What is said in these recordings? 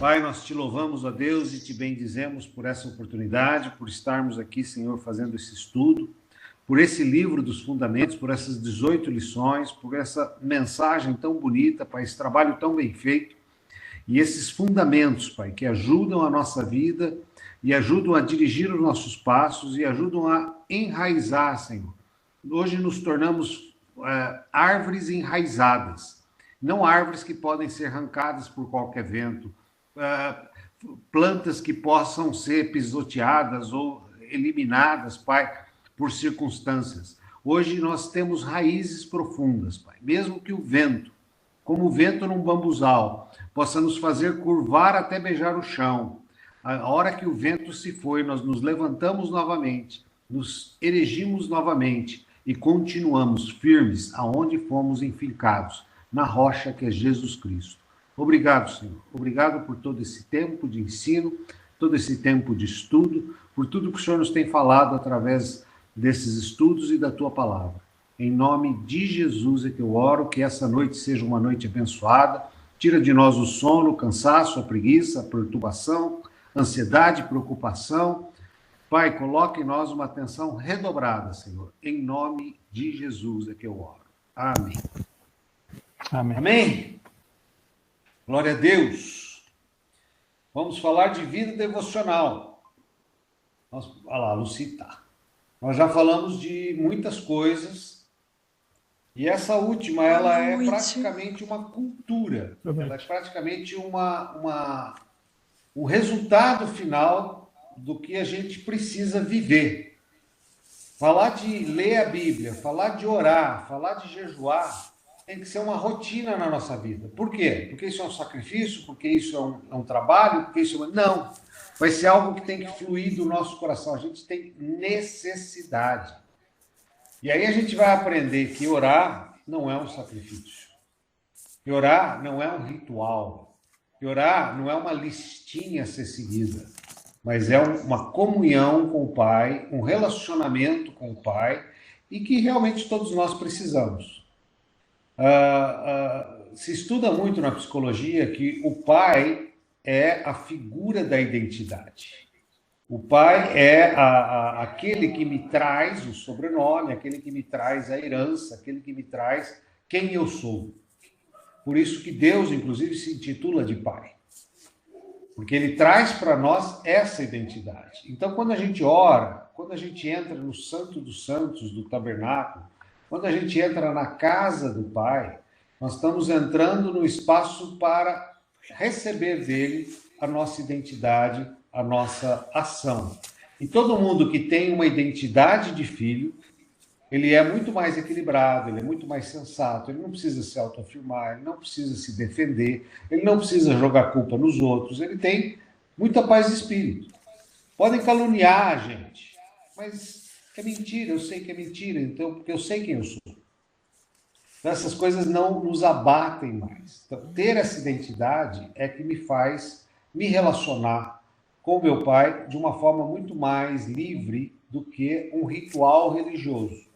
Pai, nós te louvamos, ó Deus, e te bendizemos por essa oportunidade, por estarmos aqui, Senhor, fazendo esse estudo, por esse livro dos fundamentos, por essas 18 lições, por essa mensagem tão bonita, Pai, esse trabalho tão bem feito, e esses fundamentos, Pai, que ajudam a nossa vida e ajudam a dirigir os nossos passos e ajudam a enraizar, Senhor. Hoje nos tornamos árvores enraizadas, não árvores que podem ser arrancadas por qualquer vento, plantas que possam ser pisoteadas ou eliminadas, Pai, por circunstâncias. Hoje nós temos raízes profundas, Pai, mesmo que o vento, como o vento num bambuzal, possa nos fazer curvar até beijar o chão. A hora que o vento se foi, nós nos levantamos novamente, nos erigimos novamente e continuamos firmes aonde fomos enfincados, na rocha que é Jesus Cristo. Obrigado, Senhor. Obrigado por todo esse tempo de ensino, todo esse tempo de estudo, por tudo que o Senhor nos tem falado através desses estudos e da Tua palavra. Em nome de Jesus é que eu oro, que essa noite seja uma noite abençoada. Tira de nós o sono, o cansaço, a preguiça, a perturbação, ansiedade, preocupação. Pai, coloque em nós uma atenção redobrada, Senhor. Em nome de Jesus é que eu oro. Amém. Amém. Amém. Glória a Deus. Vamos falar de vida devocional. Olha lá, Lucita. Nós já falamos de muitas coisas. E essa última, ela é praticamente uma cultura. Ela é praticamente um resultado final do que a gente precisa viver. Falar de ler a Bíblia, falar de orar, falar de jejuar, tem que ser uma rotina na nossa vida. Por quê? Porque isso é um sacrifício, porque isso é um trabalho, porque isso é Não, vai ser algo que tem que fluir do nosso coração. A gente tem necessidade. E aí a gente vai aprender que orar não é um sacrifício. Que orar não é um ritual. Que orar não é uma listinha a ser seguida. Mas é uma comunhão com o Pai, um relacionamento com o Pai, e que realmente todos nós precisamos. Se estuda muito na psicologia que o pai é a figura da identidade. O pai é aquele que me traz o sobrenome, aquele que me traz a herança, aquele que me traz quem eu sou. Por isso que Deus, inclusive, se intitula de pai. Porque ele traz para nós essa identidade. Então, quando a gente ora, quando a gente entra no Santo dos Santos, do tabernáculo, quando a gente entra na casa do Pai, nós estamos entrando no espaço para receber dele a nossa identidade, a nossa ação. E todo mundo que tem uma identidade de filho, ele é muito mais equilibrado, ele é muito mais sensato, ele não precisa se autoafirmar, ele não precisa se defender, ele não precisa jogar culpa nos outros, ele tem muita paz de espírito. Podem caluniar a gente, mas é mentira, eu sei que é mentira, então, porque eu sei quem eu sou. Então, essas coisas não nos abatem mais. Então, ter essa identidade é que me faz me relacionar com o meu Pai de uma forma muito mais livre do que um ritual religioso.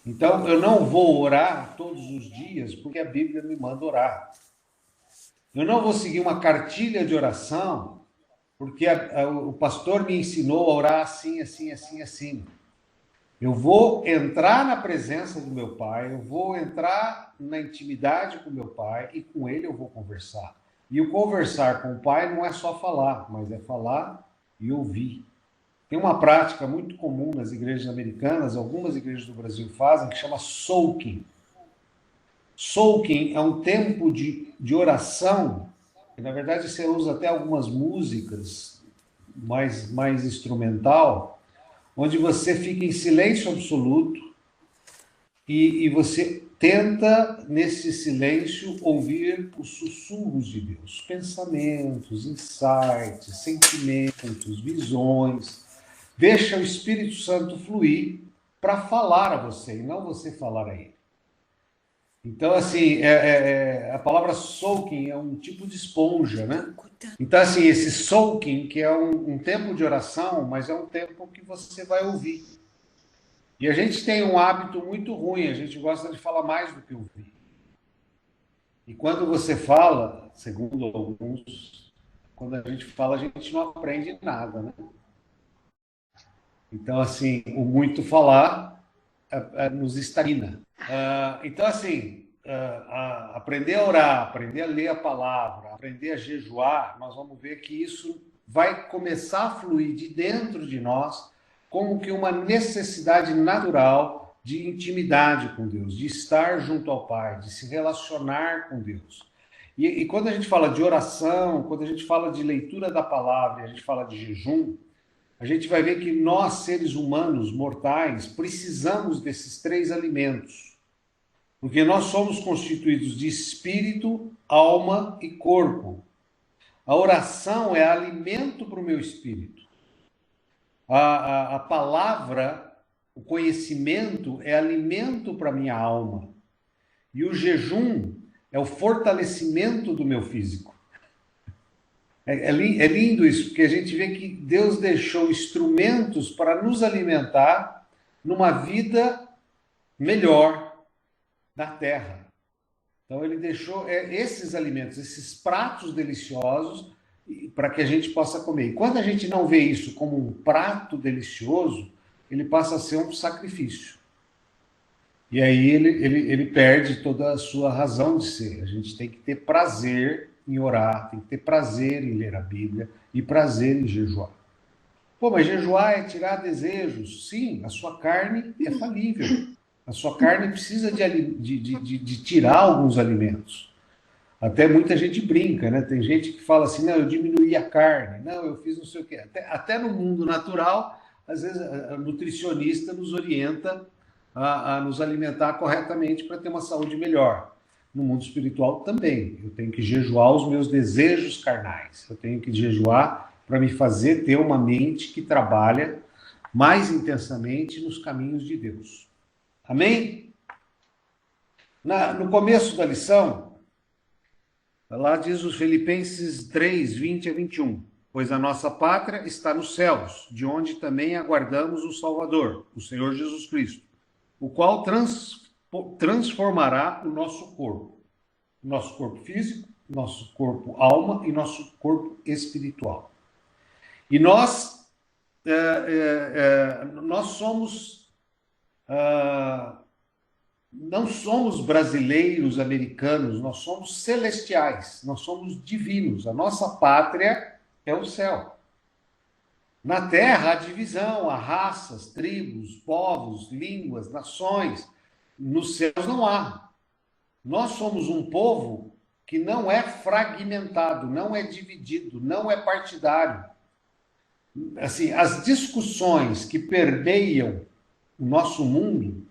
Então, eu não vou orar todos os dias porque a Bíblia me manda orar. Eu não vou seguir uma cartilha de oração porque o pastor me ensinou a orar assim, assim, assim, assim. Eu vou entrar na presença do meu Pai, eu vou entrar na intimidade com o meu Pai e com ele eu vou conversar. E o conversar com o Pai não é só falar, mas é falar e ouvir. Tem uma prática muito comum nas igrejas americanas, algumas igrejas do Brasil fazem, que chama soaking. Soaking é um tempo de oração, que na verdade você usa até algumas músicas mais instrumental, onde você fica em silêncio absoluto e você tenta, nesse silêncio, ouvir os sussurros de Deus, pensamentos, insights, sentimentos, visões. Deixa o Espírito Santo fluir para falar a você e não você falar a ele. Então, assim, a palavra soaking é um tipo de esponja, né? Então, assim, esse soaking, que é um tempo de oração, mas é um tempo que você vai ouvir. E a gente tem um hábito muito ruim, a gente gosta de falar mais do que ouvir. E quando você fala, segundo alguns, quando a gente fala, a gente não aprende nada, né? Então, assim, o muito falar nos estagna. Então, assim, aprender a orar, aprender a ler a palavra, aprender a jejuar, nós vamos ver que isso vai começar a fluir de dentro de nós como que uma necessidade natural de intimidade com Deus, de estar junto ao Pai, de se relacionar com Deus. E quando a gente fala de oração, quando a gente fala de leitura da palavra, a gente fala de jejum, a gente vai ver que nós, seres humanos, mortais, precisamos desses três alimentos. Porque nós somos constituídos de espírito, alma e corpo. A oração é alimento para o meu espírito. A palavra, o conhecimento, é alimento para a minha alma. E o jejum é o fortalecimento do meu físico. É lindo isso, porque a gente vê que Deus deixou instrumentos para nos alimentar numa vida melhor na terra. Então ele deixou esses alimentos, esses pratos deliciosos para que a gente possa comer. E quando a gente não vê isso como um prato delicioso, ele passa a ser um sacrifício. E aí ele perde toda a sua razão de ser. A gente tem que ter prazer em orar, tem que ter prazer em ler a Bíblia e prazer em jejuar. Pô, mas jejuar é tirar desejos. Sim, a sua carne é falível. A sua carne precisa de tirar alguns alimentos. Até muita gente brinca, né? Tem gente que fala assim, não, eu diminuí a carne, não, eu fiz não sei o quê. Até no mundo natural, às vezes a nutricionista nos orienta a nos alimentar corretamente para ter uma saúde melhor. No mundo espiritual também. Eu tenho que jejuar os meus desejos carnais. Eu tenho que jejuar para me fazer ter uma mente que trabalha mais intensamente nos caminhos de Deus. Amém? No começo da lição, lá diz os Filipenses 3, 20 a 21. Pois a nossa pátria está nos céus, de onde também aguardamos o Salvador, o Senhor Jesus Cristo, o qual transformará o nosso corpo físico, nosso corpo alma e nosso corpo espiritual. E nós somos, não somos brasileiros, americanos, nós somos celestiais, nós somos divinos. A nossa pátria é o céu. Na terra há divisão, há raças, tribos, povos, línguas, nações. Nos céus não há. Nós somos um povo que não é fragmentado, não é dividido, não é partidário. Assim, as discussões que permeiam o nosso mundo,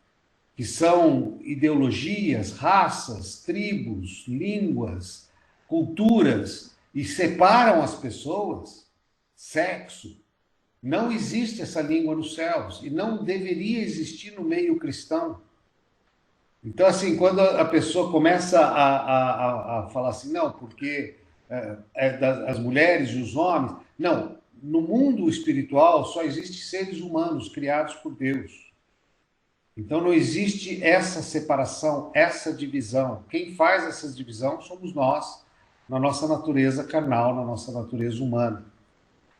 que são ideologias, raças, tribos, línguas, culturas, e separam as pessoas, sexo, não existe essa língua nos céus, e não deveria existir no meio cristão. Então, assim, quando a pessoa começa a falar assim, não, porque as mulheres e os homens... Não, no mundo espiritual só existem seres humanos criados por Deus. Então não existe essa separação, essa divisão. Quem faz essa divisão somos nós, na nossa natureza carnal, na nossa natureza humana.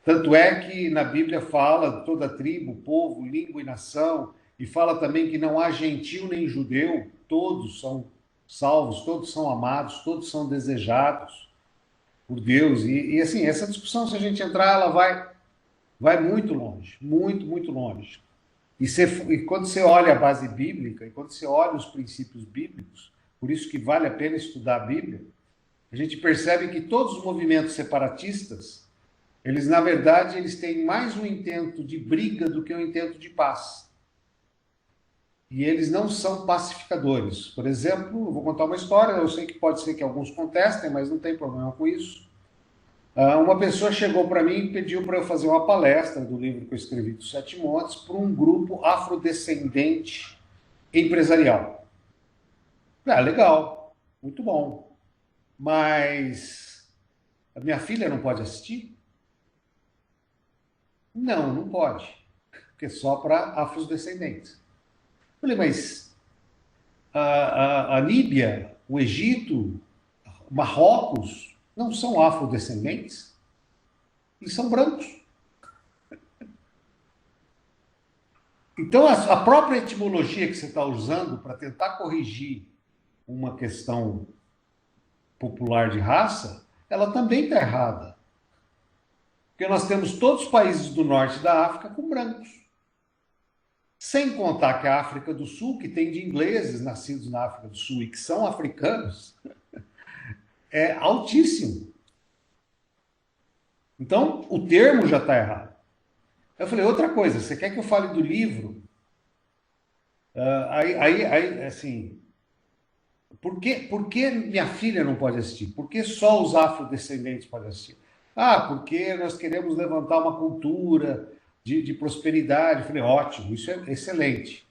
Tanto é que na Bíblia fala toda tribo, povo, língua e nação, e fala também que não há gentil nem judeu, todos são salvos, todos são amados, todos são desejados por Deus. E assim, essa discussão, se a gente entrar, ela vai muito longe, muito, muito longe. E quando você olha a base bíblica, e quando você olha os princípios bíblicos, por isso que vale a pena estudar a Bíblia, a gente percebe que todos os movimentos separatistas, eles, na verdade, eles têm mais um intento de briga do que um intento de paz. E eles não são pacificadores. Por exemplo, eu vou contar uma história, eu sei que pode ser que alguns contestem, mas não tem problema com isso. Uma pessoa chegou para mim e pediu para eu fazer uma palestra do livro que eu escrevi, dos Sete Montes, para um grupo afrodescendente empresarial. Legal, muito bom. Mas a minha filha não pode assistir? Não, não pode, porque é só para afrodescendentes. Falei, mas a Líbia, o Egito, Marrocos, não são afrodescendentes? Eles são brancos. Então, a própria etimologia que você está usando para tentar corrigir uma questão popular de raça, ela também está errada. Porque nós temos todos os países do norte da África com brancos. Sem contar que a África do Sul, que tem de ingleses nascidos na África do Sul e que são africanos, é altíssimo. Então, o termo já está errado. Eu falei, outra coisa, você quer que eu fale do livro? Assim, por que minha filha não pode assistir? Por que só os afrodescendentes podem assistir? Ah, porque nós queremos levantar uma cultura de prosperidade. Eu falei, ótimo, isso é excelente.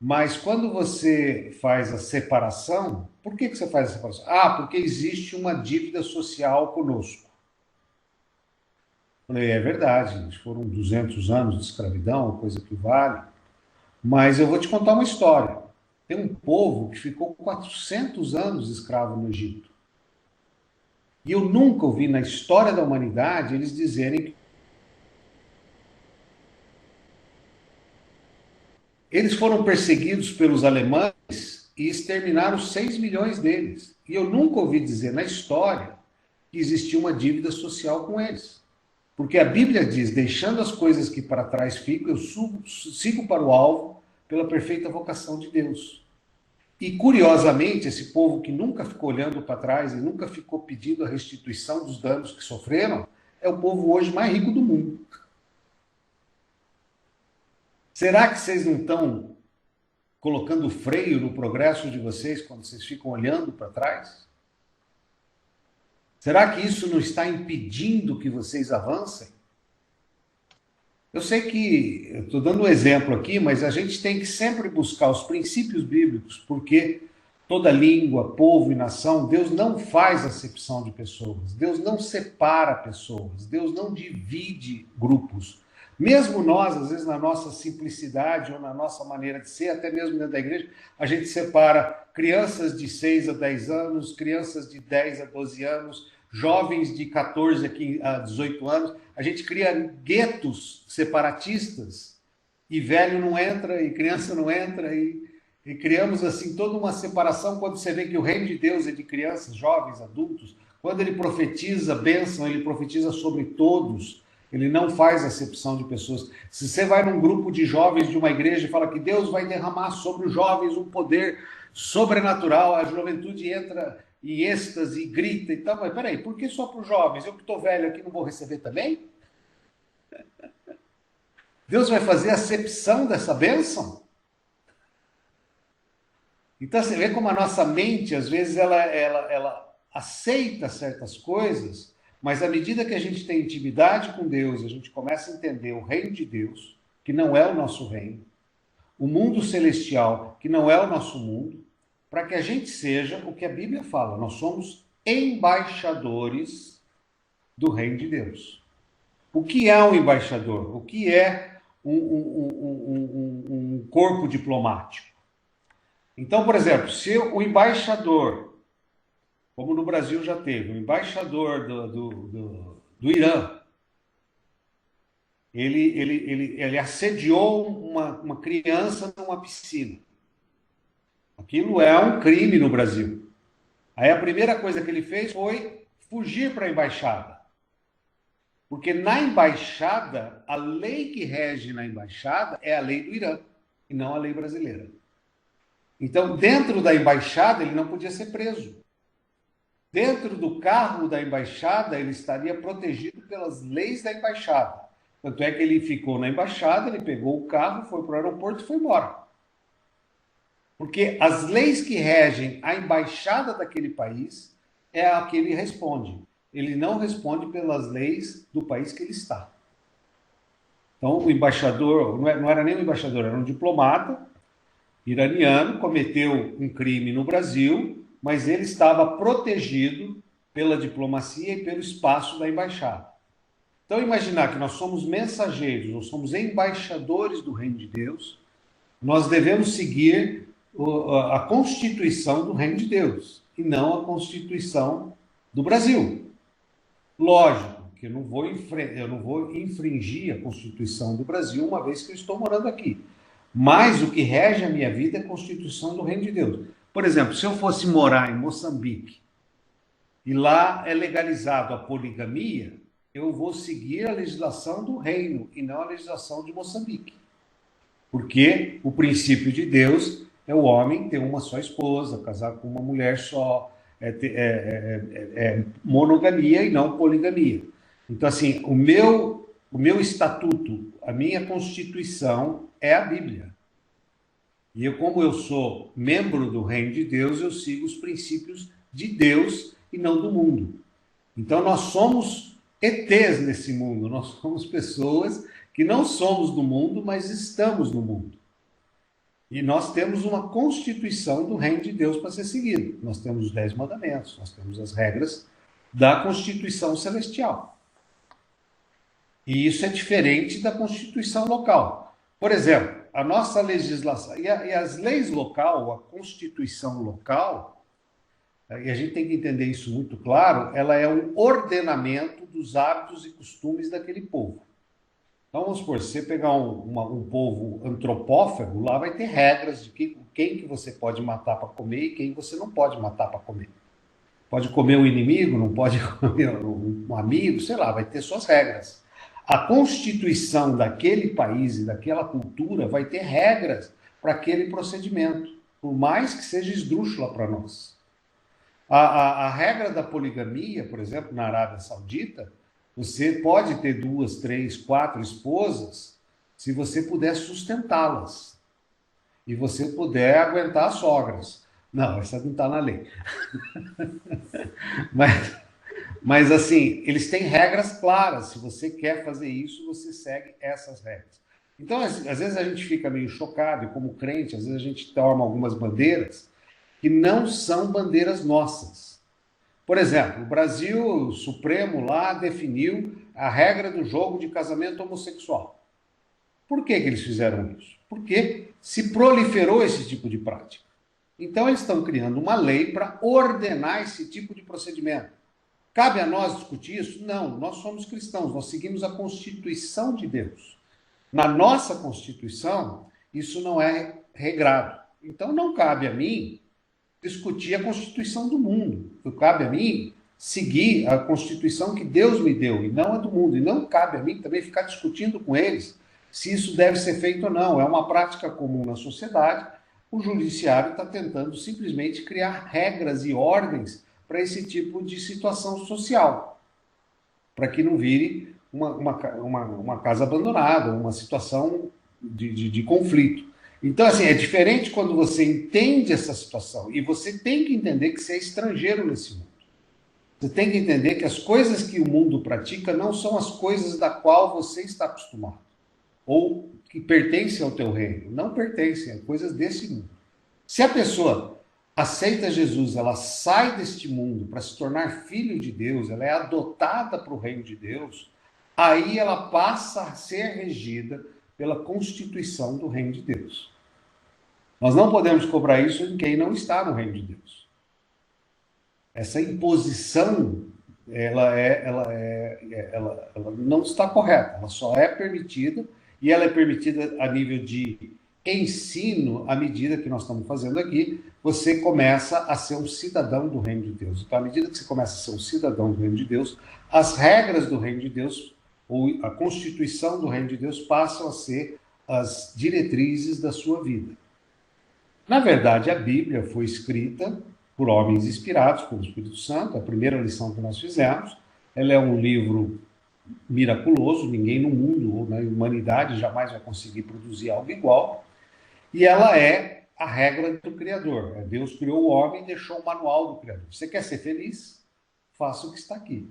Mas quando você faz a separação, por que você faz a separação? Ah, porque existe uma dívida social conosco. Eu falei, é verdade, foram 200 anos de escravidão, coisa que vale. Mas eu vou te contar uma história. Tem um povo que ficou 400 anos escravo no Egito. E eu nunca ouvi na história da humanidade eles dizerem que eles foram perseguidos pelos alemães e exterminaram 6 milhões deles. E eu nunca ouvi dizer na história que existia uma dívida social com eles. Porque a Bíblia diz, deixando as coisas que para trás ficam, eu sigo para o alvo pela perfeita vocação de Deus. E, curiosamente, esse povo que nunca ficou olhando para trás e nunca ficou pedindo a restituição dos danos que sofreram, é o povo hoje mais rico do mundo. Será que vocês não estão colocando freio no progresso de vocês quando vocês ficam olhando para trás? Será que isso não está impedindo que vocês avancem? Eu sei que, eu estou dando um exemplo aqui, mas a gente tem que sempre buscar os princípios bíblicos, porque toda língua, povo e nação, Deus não faz acepção de pessoas, Deus não separa pessoas, Deus não divide grupos. Mesmo nós, às vezes, na nossa simplicidade ou na nossa maneira de ser, até mesmo dentro da igreja, a gente separa crianças de 6 a 10 anos, crianças de 10 a 12 anos, jovens de 14 a 18 anos, a gente cria guetos separatistas, e velho não entra, e criança não entra, e criamos assim toda uma separação quando você vê que o reino de Deus é de crianças, jovens, adultos. Quando ele profetiza bênção, ele profetiza sobre todos, ele não faz acepção de pessoas. Se você vai num grupo de jovens de uma igreja e fala que Deus vai derramar sobre os jovens um poder sobrenatural, a juventude entra em êxtase e grita e tal, mas peraí, por que só para os jovens? Eu que estou velho aqui não vou receber também? Deus vai fazer acepção dessa bênção? Então você vê como a nossa mente, às vezes, ela aceita certas coisas, mas à medida que a gente tem intimidade com Deus, a gente começa a entender o reino de Deus, que não é o nosso reino, o mundo celestial, que não é o nosso mundo, para que a gente seja o que a Bíblia fala, nós somos embaixadores do reino de Deus. O que é um embaixador? O que é um corpo diplomático? Então, por exemplo, se o embaixador, como no Brasil já teve, o embaixador do Irã, ele assediou uma criança numa piscina. Aquilo é um crime no Brasil. Aí a primeira coisa que ele fez foi fugir para a embaixada. Porque na embaixada, a lei que rege na embaixada é a lei do Irã, e não a lei brasileira. Então, dentro da embaixada, ele não podia ser preso. Dentro do carro da embaixada, ele estaria protegido pelas leis da embaixada. Tanto é que ele ficou na embaixada, ele pegou o carro, foi para o aeroporto e foi embora. Porque as leis que regem a embaixada daquele país é a que ele responde. Ele não responde pelas leis do país que ele está. Então, o embaixador, não era nem um embaixador, era um diplomata iraniano, cometeu um crime no Brasil, mas ele estava protegido pela diplomacia e pelo espaço da embaixada. Então, imaginar que nós somos mensageiros, nós somos embaixadores do reino de Deus, nós devemos seguir a Constituição do reino de Deus, e não a Constituição do Brasil. Lógico, porque eu não vou infringir a Constituição do Brasil, uma vez que eu estou morando aqui. Mas o que rege a minha vida é a Constituição do Reino de Deus. Por exemplo, se eu fosse morar em Moçambique e lá é legalizado a poligamia, eu vou seguir a legislação do reino e não a legislação de Moçambique. Porque o princípio de Deus é o homem ter uma só esposa, casar com uma mulher só, monogamia e não poligamia. Então, assim, o meu estatuto, a minha Constituição é a Bíblia. E como eu sou membro do Reino de Deus, eu sigo os princípios de Deus e não do mundo. Então, nós somos ETs nesse mundo, nós somos pessoas que não somos do mundo, mas estamos no mundo. E nós temos uma Constituição do Reino de Deus para ser seguida. Nós temos os 10 mandamentos, nós temos as regras da Constituição celestial. E isso é diferente da Constituição local. Por exemplo, a nossa legislação, e as leis local, a Constituição local, e a gente tem que entender isso muito claro, ela é um ordenamento dos hábitos e costumes daquele povo. Então, vamos supor, se você pegar um povo antropófago, lá vai ter regras de quem que você pode matar para comer e quem você não pode matar para comer. Pode comer um inimigo, não pode comer um amigo, sei lá, vai ter suas regras. A Constituição daquele país e daquela cultura vai ter regras para aquele procedimento, por mais que seja esdrúxula para nós. A regra da poligamia, por exemplo, na Arábia Saudita, você pode ter 2, 3, 4 esposas se você puder sustentá-las e você puder aguentar as sogras. Não, essa não está na lei. Mas assim, eles têm regras claras. Se você quer fazer isso, você segue essas regras. Então, às vezes a gente fica meio chocado, e como crente, às vezes a gente toma algumas bandeiras que não são bandeiras nossas. Por exemplo, o Brasil Supremo lá definiu a regra do jogo de casamento homossexual. Por que eles fizeram isso? Porque se proliferou esse tipo de prática. Então, eles estão criando uma lei para ordenar esse tipo de procedimento. Cabe a nós discutir isso? Não, nós somos cristãos, nós seguimos a Constituição de Deus. Na nossa Constituição, isso não é regrado. Então, não cabe a mim discutir a Constituição do mundo. Cabe a mim seguir a Constituição que Deus me deu e não a do mundo. E não cabe a mim também ficar discutindo com eles se isso deve ser feito ou não. É uma prática comum na sociedade. O judiciário está tentando simplesmente criar regras e ordens para esse tipo de situação social, para que não vire uma casa abandonada, uma situação de conflito. Então, assim, é diferente quando você entende essa situação e você tem que entender que você é estrangeiro nesse mundo. Você tem que entender que as coisas que o mundo pratica não são as coisas da qual você está acostumado ou que pertencem ao teu reino. Não pertencem, é coisas desse mundo. Se a pessoa aceita Jesus, ela sai deste mundo para se tornar filho de Deus, ela é adotada para o reino de Deus, aí ela passa a ser regida pela Constituição do reino de Deus. Nós não podemos cobrar isso em quem não está no reino de Deus. Essa imposição, ela não está correta, ela só é permitida, e ela é permitida a nível de ensino, à medida que nós estamos fazendo aqui, você começa a ser um cidadão do reino de Deus. Então, à medida que você começa a ser um cidadão do reino de Deus, as regras do reino de Deus, ou a Constituição do reino de Deus, passam a ser as diretrizes da sua vida. Na verdade, a Bíblia foi escrita por homens inspirados pelo Espírito Santo, a primeira lição que nós fizemos. Ela é um livro miraculoso, ninguém no mundo ou na humanidade jamais vai conseguir produzir algo igual. E ela é a regra do Criador. Deus criou o homem e deixou o manual do Criador. Você quer ser feliz? Faça o que está aqui.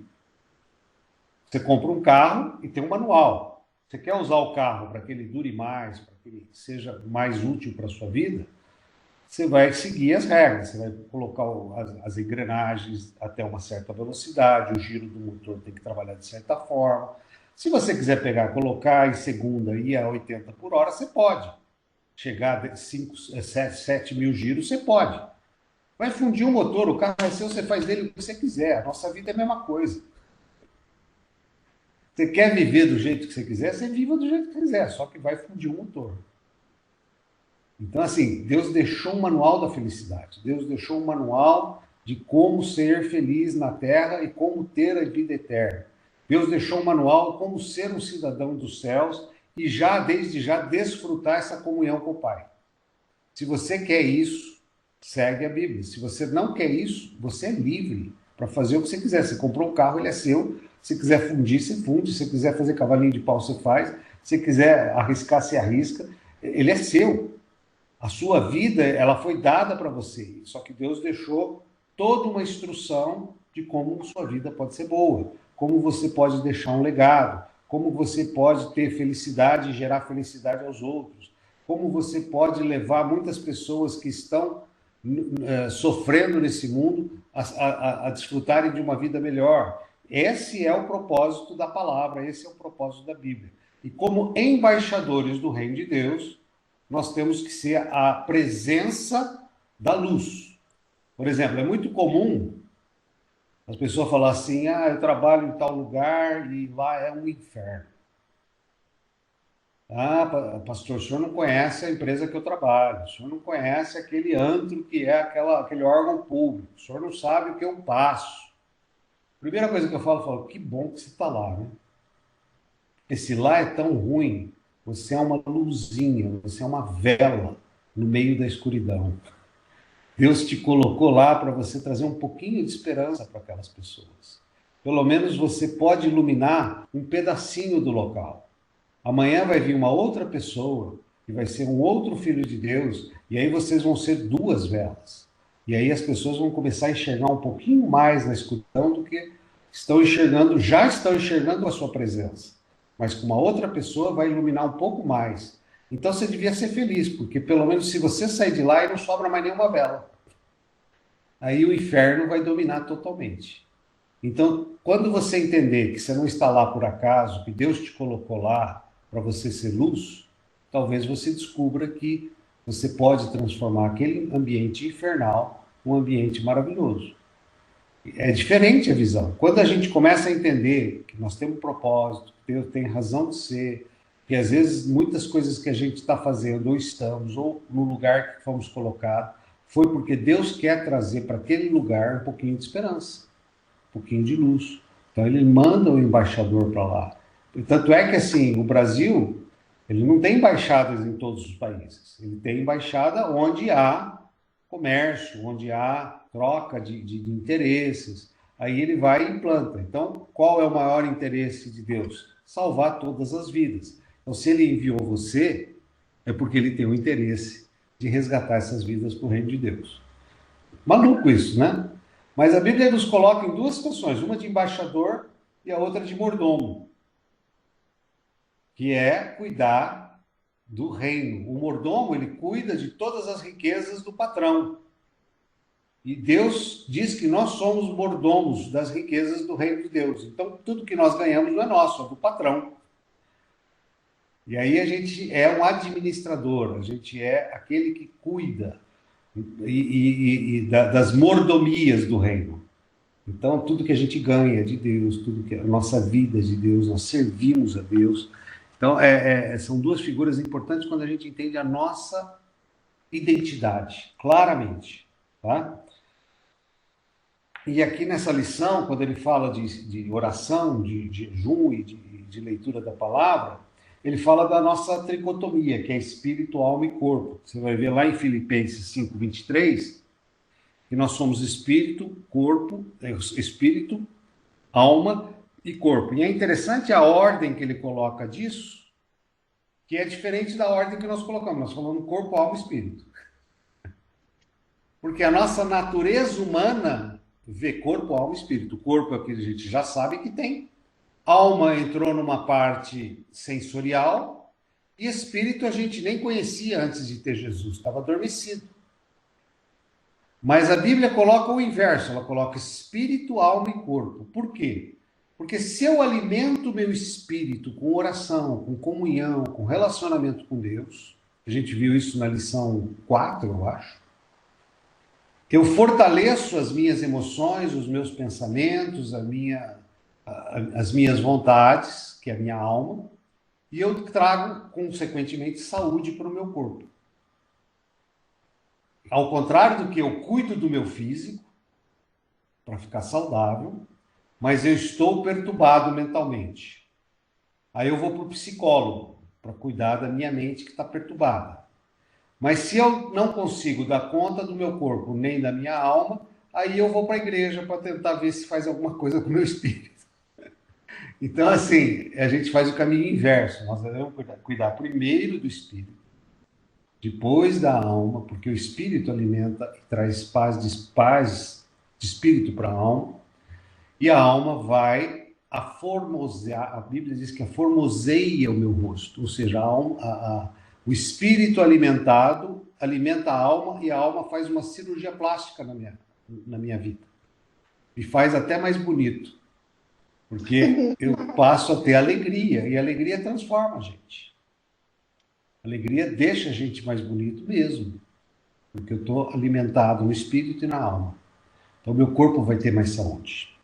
Você compra um carro e tem um manual. Você quer usar o carro para que ele dure mais, para que ele seja mais útil para a sua vida? Você vai seguir as regras. Você vai colocar as engrenagens até uma certa velocidade, o giro do motor tem que trabalhar de certa forma. Se você quiser pegar, colocar em segunda e ir a 80 por hora, você pode. Chegar a 7 mil giros, você pode. Vai fundir o motor, o carro é seu, você faz dele o que você quiser. A nossa vida é a mesma coisa. Você quer viver do jeito que você quiser, você viva do jeito que quiser, só que vai fundir o motor. Então, assim, Deus deixou um manual da felicidade. Deus deixou um manual de como ser feliz na Terra e como ter a vida eterna. Deus deixou um manual como ser um cidadão dos céus e já, desde já, desfrutar essa comunhão com o Pai. Se você quer isso, segue a Bíblia. Se você não quer isso, você é livre para fazer o que você quiser. Você comprou um carro, ele é seu. Se quiser fundir, você funde. Se quiser fazer cavalinho de pau, você faz. Se quiser arriscar, você arrisca. Ele é seu. A sua vida, ela foi dada para você. Só que Deus deixou toda uma instrução de como sua vida pode ser boa, como você pode deixar um legado, como você pode ter felicidade e gerar felicidade aos outros, como você pode levar muitas pessoas que estão sofrendo nesse mundo a desfrutarem de uma vida melhor. Esse é o propósito da palavra, esse é o propósito da Bíblia. E como embaixadores do reino de Deus, nós temos que ser a presença da luz. Por exemplo, é muito comum as pessoas falar assim, eu trabalho em tal lugar e lá é um inferno. Pastor, o senhor não conhece a empresa que eu trabalho, o senhor não conhece aquele antro que é aquele órgão público, o senhor não sabe o que eu passo. Primeira coisa que eu falo, que bom que você está lá, né? Esse lá é tão ruim, você é uma luzinha, você é uma vela no meio da escuridão. Deus te colocou lá para você trazer um pouquinho de esperança para aquelas pessoas. Pelo menos você pode iluminar um pedacinho do local. Amanhã vai vir uma outra pessoa, que vai ser um outro filho de Deus, e aí vocês vão ser duas velas. E aí as pessoas vão começar a enxergar um pouquinho mais na escuridão do que já estão enxergando a sua presença. Mas com uma outra pessoa vai iluminar um pouco mais. Então você devia ser feliz, porque pelo menos se você sair de lá, não sobra mais nenhuma vela. Aí o inferno vai dominar totalmente. Então, quando você entender que você não está lá por acaso, que Deus te colocou lá para você ser luz, talvez você descubra que você pode transformar aquele ambiente infernal num ambiente maravilhoso. É diferente a visão. Quando a gente começa a entender que nós temos um propósito, que Deus tem razão de ser, que às vezes muitas coisas que a gente está fazendo, ou estamos, ou no lugar que fomos colocados, foi porque Deus quer trazer para aquele lugar um pouquinho de esperança, um pouquinho de luz. Então ele manda o embaixador para lá. E tanto é que assim, o Brasil, ele não tem embaixadas em todos os países. Ele tem embaixada onde há comércio, onde há troca de interesses. Aí ele vai e implanta. Então, qual é o maior interesse de Deus? Salvar todas as vidas. Então, se ele enviou você, é porque ele tem o interesse de resgatar essas vidas para o reino de Deus. Maluco isso, né? Mas a Bíblia nos coloca em duas situações, uma de embaixador e a outra de mordomo, que é cuidar do reino. O mordomo, ele cuida de todas as riquezas do patrão. E Deus diz que nós somos mordomos das riquezas do reino de Deus. Então, tudo que nós ganhamos não é nosso, é do patrão. E aí a gente é um administrador, a gente é aquele que cuida das mordomias do reino. Então, tudo que a gente ganha é de Deus, tudo que a nossa vida é de Deus, nós servimos a Deus. Então, são duas figuras importantes quando a gente entende a nossa identidade, claramente. Tá? E aqui nessa lição, quando ele fala de oração, de jejum e de leitura da palavra, ele fala da nossa tricotomia, que é espírito, alma e corpo. Você vai ver lá em Filipenses 5:23, que nós somos espírito, espírito, alma e corpo. E é interessante a ordem que ele coloca disso, que é diferente da ordem que nós colocamos. Nós falamos corpo, alma e espírito. Porque a nossa natureza humana vê corpo, alma e espírito. O corpo é o que a gente já sabe que tem. Alma entrou numa parte sensorial. E espírito a gente nem conhecia antes de ter Jesus. Estava adormecido. Mas a Bíblia coloca o inverso. Ela coloca espírito, alma e corpo. Por quê? Porque se eu alimento meu espírito com oração, com comunhão, com relacionamento com Deus, a gente viu isso na lição 4, eu acho, eu fortaleço as minhas emoções, os meus pensamentos, a minha as minhas vontades, que é a minha alma, e eu trago, consequentemente, saúde para o meu corpo. Ao contrário do que eu cuido do meu físico, para ficar saudável, mas eu estou perturbado mentalmente. Aí eu vou para o psicólogo, para cuidar da minha mente que está perturbada. Mas se eu não consigo dar conta do meu corpo nem da minha alma, aí eu vou para a igreja para tentar ver se faz alguma coisa com o meu espírito. Então, assim, a gente faz o caminho inverso. Nós devemos cuidar primeiro do espírito, depois da alma, porque o espírito alimenta e traz paz de espírito para a alma, e a alma vai a formosear. A Bíblia diz que formoseia o meu rosto, ou seja, o espírito alimentado alimenta a alma e a alma faz uma cirurgia plástica na minha vida. E faz até mais bonito, porque eu passo a ter alegria, e a alegria transforma a gente. A alegria deixa a gente mais bonito mesmo, porque eu estou alimentado no espírito e na alma. Então, meu corpo vai ter mais saúde.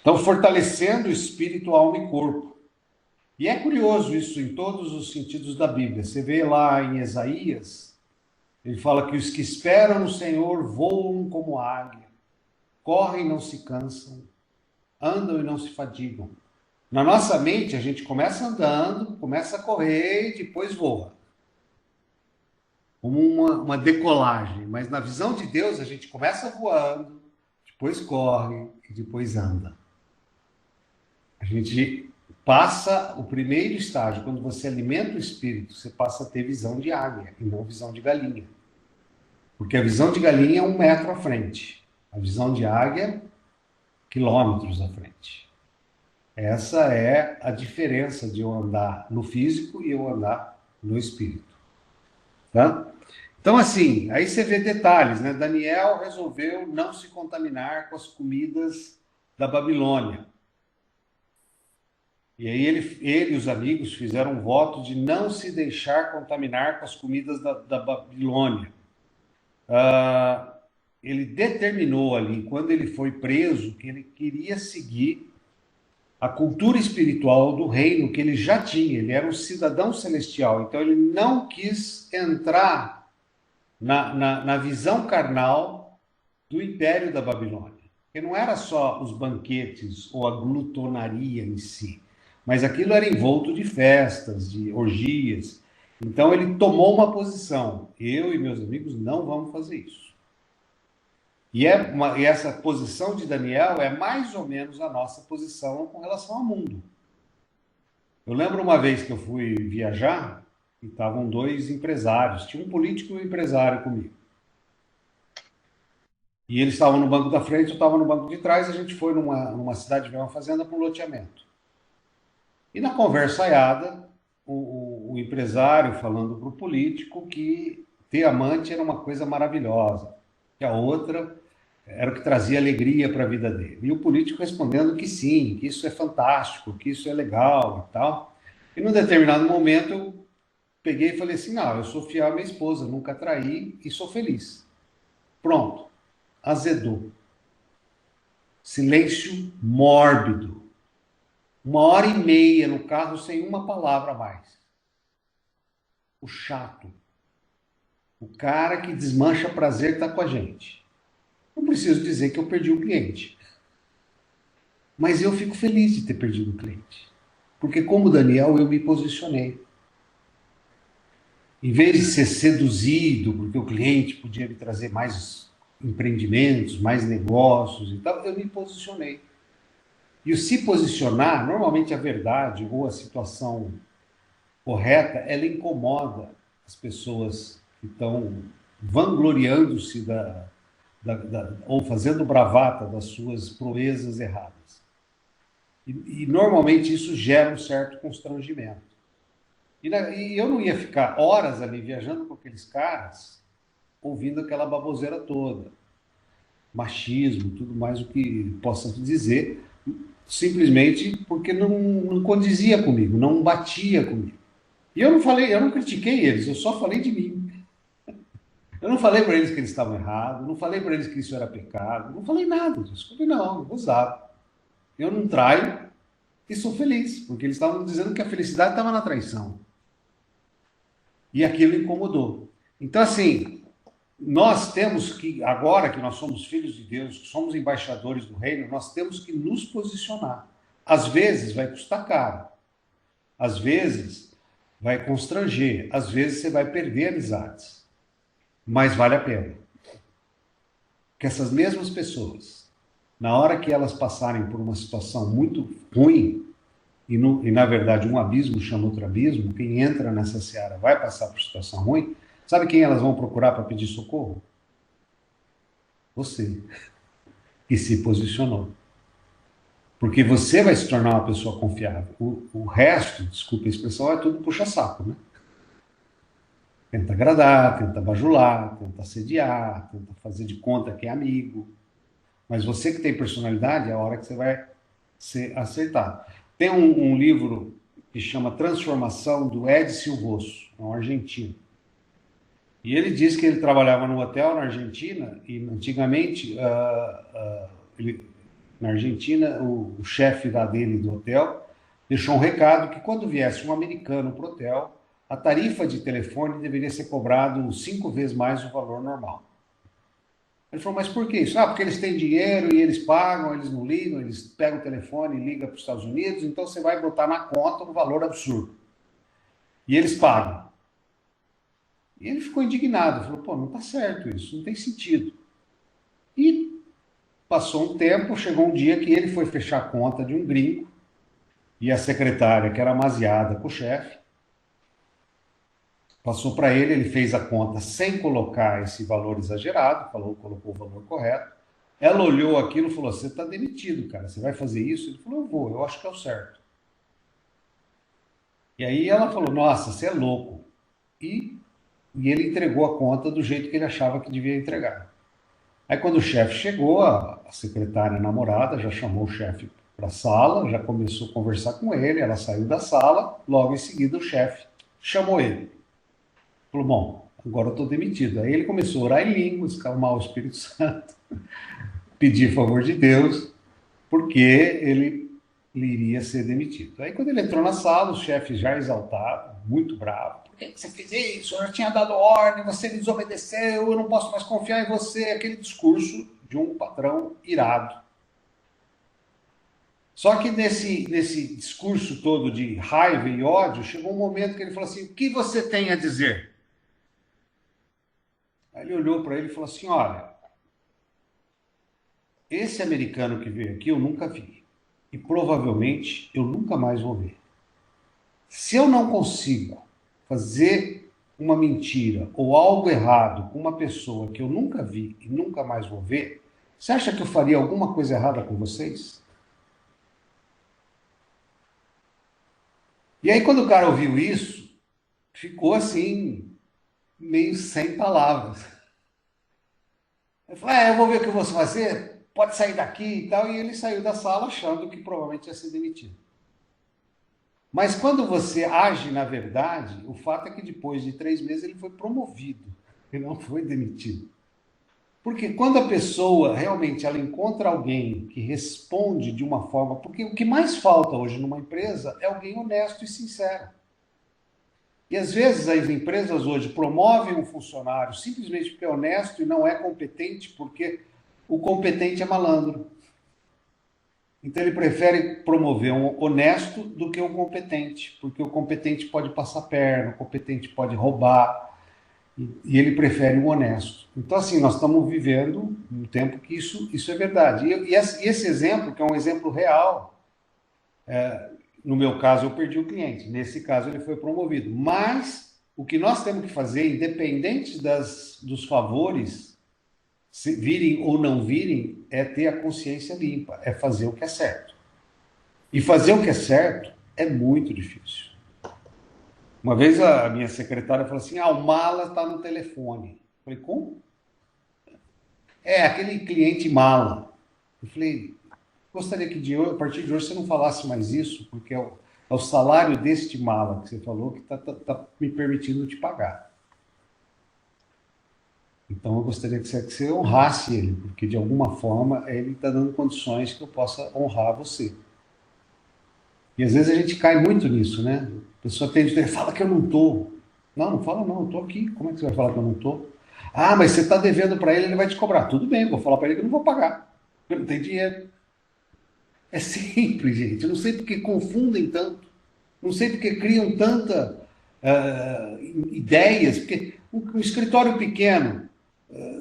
Então, fortalecendo o espírito, alma e corpo. E é curioso isso em todos os sentidos da Bíblia. Você vê lá em Isaías, ele fala que os que esperam no Senhor voam como águia, correm e não se cansam, andam e não se fadigam. Na nossa mente, a gente começa andando, começa a correr e depois voa. Como uma decolagem. Mas na visão de Deus, a gente começa voando, depois corre e depois anda. A gente passa o primeiro estágio, quando você alimenta o espírito, você passa a ter visão de águia e não visão de galinha. Porque a visão de galinha é 1 metro à frente. A visão de águia, quilômetros à frente. Essa é a diferença de eu andar no físico e eu andar no espírito. Tá? Então, assim, aí você vê detalhes, né? Daniel resolveu não se contaminar com as comidas da Babilônia. E aí ele e os amigos fizeram um voto de não se deixar contaminar com as comidas da Babilônia. Ele determinou ali, quando ele foi preso, que ele queria seguir a cultura espiritual do reino que ele já tinha. Ele era um cidadão celestial, então ele não quis entrar na visão carnal do império da Babilônia. Porque não era só os banquetes ou a glutonaria em si, mas aquilo era envolto de festas, de orgias. Então ele tomou uma posição. Eu e meus amigos não vamos fazer isso. E essa posição de Daniel é mais ou menos a nossa posição com relação ao mundo. Eu lembro uma vez que eu fui viajar e estavam 2 empresários. Tinha um político e um empresário comigo. E eles estavam no banco da frente, eu estava no banco de trás. A gente foi numa cidade, uma fazenda, para um loteamento. E na conversaiada, o empresário falando para o político que ter amante era uma coisa maravilhosa, que a outra era o que trazia alegria para a vida dele. E o político respondendo que sim, que isso é fantástico, que isso é legal e tal. E num determinado momento eu peguei e falei assim, não, eu sou fiel à minha esposa, nunca traí e sou feliz. Pronto, azedou. Silêncio mórbido. 1h30 no carro sem uma palavra a mais. O chato. O cara que desmancha prazer está com a gente. Não preciso dizer que eu perdi o cliente. Mas eu fico feliz de ter perdido o cliente. Porque como Daniel, eu me posicionei. Em vez de ser seduzido, porque o cliente podia me trazer mais empreendimentos, mais negócios e tal, eu me posicionei. E o se posicionar, normalmente a verdade ou a situação correta, ela incomoda as pessoas que estão vangloriando-se ou fazendo bravata das suas proezas erradas. E normalmente isso gera um certo constrangimento. E eu não ia ficar horas ali viajando com aqueles caras, ouvindo aquela baboseira toda. Machismo, tudo mais o que possa dizer, simplesmente porque não condizia comigo, não batia comigo. E eu não critiquei eles, eu só falei de mim. Eu não falei para eles que eles estavam errados, não falei para eles que isso era pecado, não falei nada disso. Eu falei, não, gozado. Eu não traio e sou feliz, porque eles estavam dizendo que a felicidade estava na traição. E aquilo incomodou. Então, assim, nós temos que, agora que nós somos filhos de Deus, que somos embaixadores do reino, nós temos que nos posicionar. Às vezes vai custar caro, às vezes vai constranger, às vezes você vai perder amizades, mas vale a pena. Que essas mesmas pessoas, na hora que elas passarem por uma situação muito ruim, e na verdade um abismo chama outro abismo, quem entra nessa seara vai passar por situação ruim, sabe quem elas vão procurar para pedir socorro? Você, que se posicionou. Porque você vai se tornar uma pessoa confiável. O resto, desculpa a expressão, é tudo puxa-saco, né? Tenta agradar, tenta bajular, tenta assediar, tenta fazer de conta que é amigo. Mas você que tem personalidade, é a hora que você vai ser acertado. Tem um livro que chama Transformação, do Ed Silvoso, um argentino. E ele diz que ele trabalhava num hotel na Argentina, e antigamente, na Argentina, o chefe lá dele do hotel deixou um recado que quando viesse um americano para o hotel, a tarifa de telefone deveria ser cobrado 5 vezes mais do valor normal. Ele falou, mas por que isso? Ah, porque eles têm dinheiro e eles pagam, eles não ligam, eles pegam o telefone e ligam para os Estados Unidos, então você vai botar na conta um valor absurdo. E eles pagam. E ele ficou indignado, falou, pô, não está certo isso, não tem sentido. E passou um tempo, chegou um dia que ele foi fechar a conta de um gringo, e a secretária, que era amaziada com o chefe, passou para ele, ele fez a conta sem colocar esse valor exagerado, colocou o valor correto. Ela olhou aquilo e falou, você está demitido, cara, você vai fazer isso? Ele falou, eu vou, eu acho que é o certo. E aí ela falou, nossa, você é louco. E ele entregou a conta do jeito que ele achava que devia entregar. Aí quando o chefe chegou, a secretária namorada já chamou o chefe para a sala, já começou a conversar com ele, ela saiu da sala, logo em seguida o chefe chamou ele. Falou, bom, agora eu estou demitido. Aí ele começou a orar em línguas, calmar o Espírito Santo, pedir favor de Deus, porque ele iria ser demitido. Aí quando ele entrou na sala, o chefe já exaltado, muito bravo, por que você fez isso? Eu já tinha dado ordem, você desobedeceu, eu não posso mais confiar em você. Aquele discurso de um patrão irado. Só que nesse discurso todo de raiva e ódio, chegou um momento que ele falou assim, o que você tem a dizer? Aí ele olhou para ele e falou assim, olha, esse americano que veio aqui eu nunca vi. E provavelmente eu nunca mais vou ver. Se eu não consigo fazer uma mentira ou algo errado com uma pessoa que eu nunca vi e nunca mais vou ver, você acha que eu faria alguma coisa errada com vocês? E aí quando o cara ouviu isso, ficou assim, meio sem palavras. Ele falou, eu vou ver o que eu vou fazer, pode sair daqui e tal. E ele saiu da sala achando que provavelmente ia ser demitido. Mas quando você age na verdade, o fato é que depois de 3 meses ele foi promovido, ele não foi demitido. Porque quando a pessoa realmente ela encontra alguém que responde de uma forma... Porque o que mais falta hoje numa empresa é alguém honesto e sincero. E às vezes as empresas hoje promovem um funcionário simplesmente porque é honesto e não é competente, porque o competente é malandro. Então ele prefere promover um honesto do que um competente, porque o competente pode passar perna, o competente pode roubar, e ele prefere um honesto. Então, assim, nós estamos vivendo um tempo que isso é verdade. E esse exemplo, que é um exemplo real, no meu caso eu perdi o cliente, nesse caso ele foi promovido. Mas o que nós temos que fazer, independente dos favores, se virem ou não virem, é ter a consciência limpa, é fazer o que é certo. E fazer o que é certo é muito difícil. Uma vez a minha secretária falou assim, o mala está no telefone. Eu falei, como? Aquele cliente mala. Eu falei, gostaria que a partir de hoje você não falasse mais isso, porque é o salário deste mala que você falou que está me permitindo te pagar. Então, eu gostaria que você honrasse ele, porque de alguma forma ele está dando condições que eu possa honrar você. E às vezes a gente cai muito nisso, né? A pessoa tem, fala que eu não estou. Não, não fala não, eu estou aqui. Como é que você vai falar que eu não estou? Ah, mas você está devendo para ele, ele vai te cobrar. Tudo bem, vou falar para ele que eu não vou pagar, porque não tem dinheiro. É simples, gente. Eu não sei porque confundem tanto. Não sei porque criam tanta ideias. Porque um escritório pequeno,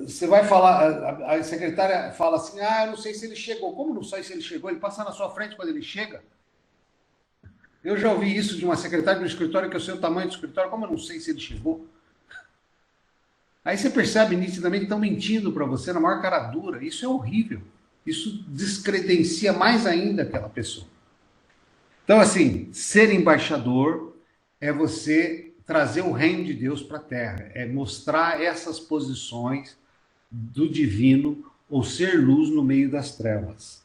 você vai falar, a secretária fala assim, ah, eu não sei se ele chegou. Como não sei se ele chegou? Ele passa na sua frente quando ele chega. Eu já ouvi isso de uma secretária do escritório, que eu sei o tamanho do escritório, como eu não sei se ele chegou. Aí você percebe nitidamente que estão mentindo para você na maior cara dura. Isso é horrível. Isso descredencia mais ainda aquela pessoa. Então, assim, ser embaixador é você trazer o reino de Deus para a terra, é mostrar essas posições do divino ou ser luz no meio das trevas.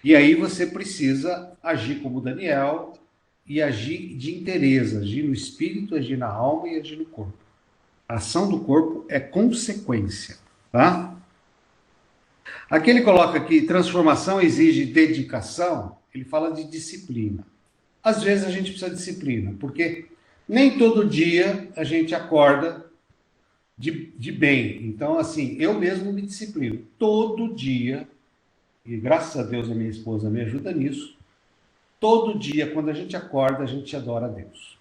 E aí você precisa agir como Daniel e agir de interesse, agir no espírito, agir na alma e agir no corpo. A ação do corpo é consequência, tá? Aqui ele coloca que transformação exige dedicação, ele fala de disciplina. Às vezes a gente precisa de disciplina, porque nem todo dia a gente acorda de bem. Então, assim, eu mesmo me disciplino. Todo dia, e graças a Deus a minha esposa me ajuda nisso, todo dia, quando a gente acorda, a gente adora a Deus.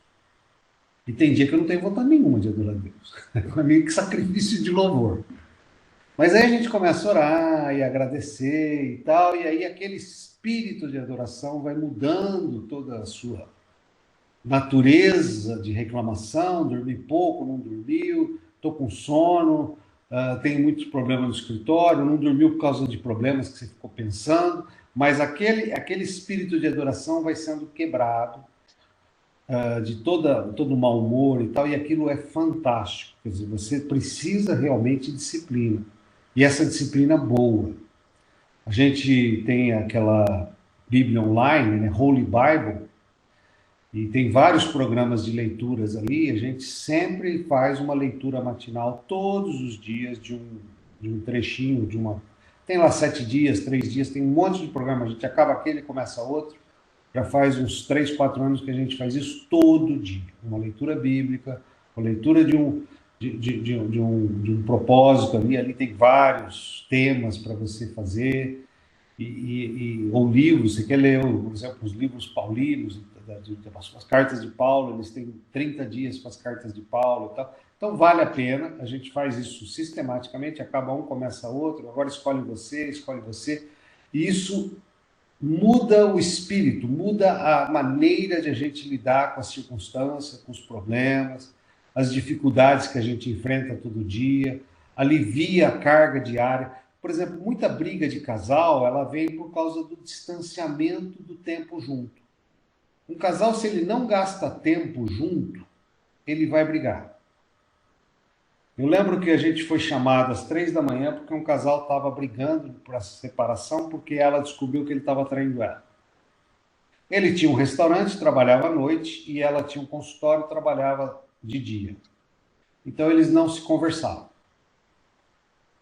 E tem dia que eu não tenho vontade nenhuma de adorar a Deus. É meio que sacrifício de louvor. Mas aí a gente começa a orar e agradecer e tal, e aí aquele espírito de adoração vai mudando toda a sua natureza de reclamação, dormi pouco, não dormiu, estou com sono, tenho muitos problemas no escritório, não dormiu por causa de problemas que você ficou pensando, mas aquele espírito de adoração vai sendo quebrado, de todo mau humor e tal, e aquilo é fantástico. Quer dizer, você precisa realmente de disciplina. E essa disciplina boa. A gente tem aquela Bíblia online, né, Holy Bible, e tem vários programas de leituras ali. A gente sempre faz uma leitura matinal todos os dias de um trechinho, de uma. Tem lá 7 dias, 3 dias, tem um monte de programa. A gente acaba aquele e começa outro. Já faz uns 3, 4 anos que a gente faz isso todo dia. Uma leitura bíblica, uma leitura de um propósito ali. Ali tem vários temas para você fazer. Ou livros, você quer ler, por exemplo, os livros paulinos, as cartas de Paulo, eles têm 30 dias para as cartas de Paulo e tal. Então vale a pena, a gente faz isso sistematicamente, acaba um, começa outro, agora escolhe você, e isso muda o espírito, muda a maneira de a gente lidar com as circunstâncias, com os problemas, as dificuldades que a gente enfrenta todo dia, alivia a carga diária. Por exemplo, muita briga de casal, ela vem por causa do distanciamento do tempo junto. Um casal, se ele não gasta tempo junto, ele vai brigar. Eu lembro que a gente foi chamado às 3 da manhã porque um casal estava brigando por essa separação porque ela descobriu que ele estava traindo ela. Ele tinha um restaurante, trabalhava à noite, e ela tinha um consultório, trabalhava de dia. Então eles não se conversavam.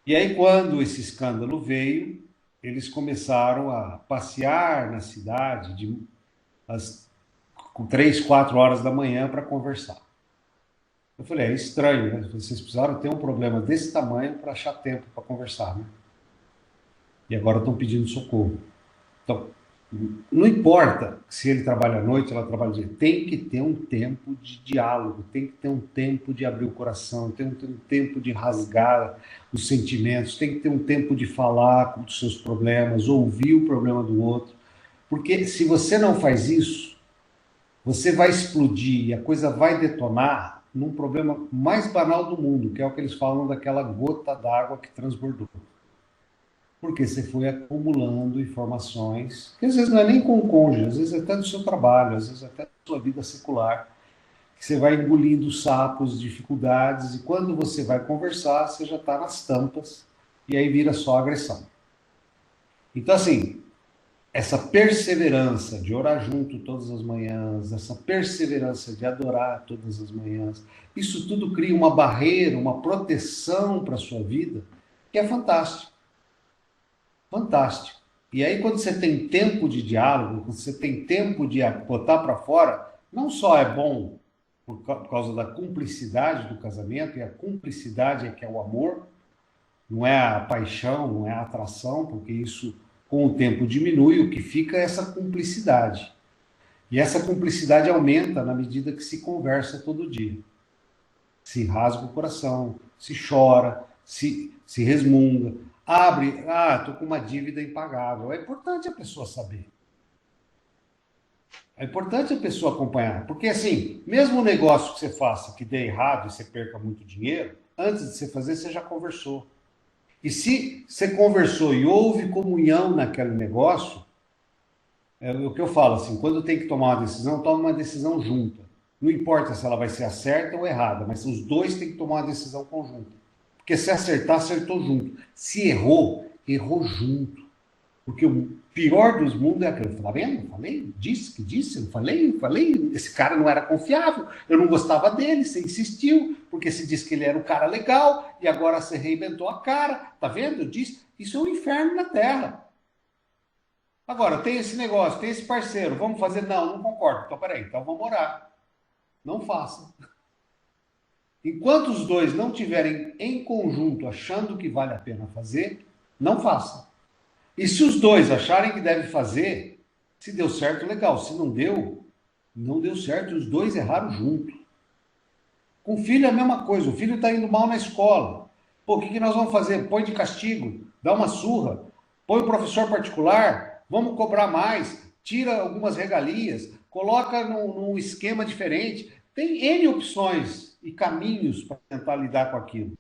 E aí, quando esse escândalo veio, eles começaram a passear na cidade com 3, 4 horas da manhã para conversar. Eu falei, é estranho, né? Vocês precisaram ter um problema desse tamanho para achar tempo para conversar, né? E agora estão pedindo socorro. Então, não importa se ele trabalha à noite, ela trabalha dia, tem que ter um tempo de diálogo, tem que ter um tempo de abrir o coração, tem que ter um tempo de rasgar os sentimentos, tem que ter um tempo de falar dos seus problemas, ouvir o problema do outro, porque se você não faz isso, você vai explodir e a coisa vai detonar num problema mais banal do mundo, que é o que eles falam daquela gota d'água que transbordou. Porque você foi acumulando informações, que às vezes não é nem com o cônjuge, às vezes até do seu trabalho, às vezes até da sua vida secular, que você vai engolindo sapos, dificuldades, e quando você vai conversar, você já está nas tampas, e aí vira só agressão. Então, assim, essa perseverança de orar junto todas as manhãs, essa perseverança de adorar todas as manhãs, isso tudo cria uma barreira, uma proteção para a sua vida, que é fantástico. Fantástico. E aí, quando você tem tempo de diálogo, quando você tem tempo de botar para fora, não só é bom por causa da cumplicidade do casamento, e a cumplicidade é que é o amor, não é a paixão, não é a atração, porque isso com o tempo diminui, o que fica é essa cumplicidade. E essa cumplicidade aumenta na medida que se conversa todo dia. Se rasga o coração, se chora, se resmunga, abre, estou com uma dívida impagável. É importante a pessoa saber. É importante a pessoa acompanhar. Porque, assim, mesmo o negócio que você faça que dê errado e você perca muito dinheiro, antes de você fazer, você já conversou. E se você conversou e houve comunhão naquele negócio, é o que eu falo, assim, quando tem que tomar uma decisão, toma uma decisão junta. Não importa se ela vai ser a certa ou errada, mas os dois têm que tomar uma decisão conjunta. Porque se acertar, acertou junto. Se errou, errou junto. Porque o pior dos mundos é aquilo. Tá vendo? Falei, disse que disse, eu falei. Esse cara não era confiável, eu não gostava dele, você insistiu, porque se disse que ele era um cara legal, e agora você reinventou a cara. Tá vendo? Eu disse, isso é um inferno na Terra. Agora, tem esse negócio, tem esse parceiro, vamos fazer? Não, não concordo. Então, peraí, então vamos orar. Não faça. Enquanto os dois não tiverem em conjunto achando que vale a pena fazer, não faça. E se os dois acharem que deve fazer, se deu certo, legal. Se não deu, não deu certo. Os dois erraram junto. Com o filho é a mesma coisa. O filho está indo mal na escola. Pô, o que nós vamos fazer? Põe de castigo, dá uma surra, põe o professor particular, vamos cobrar mais, tira algumas regalias, coloca num esquema diferente. Tem N opções e caminhos para tentar lidar com aquilo.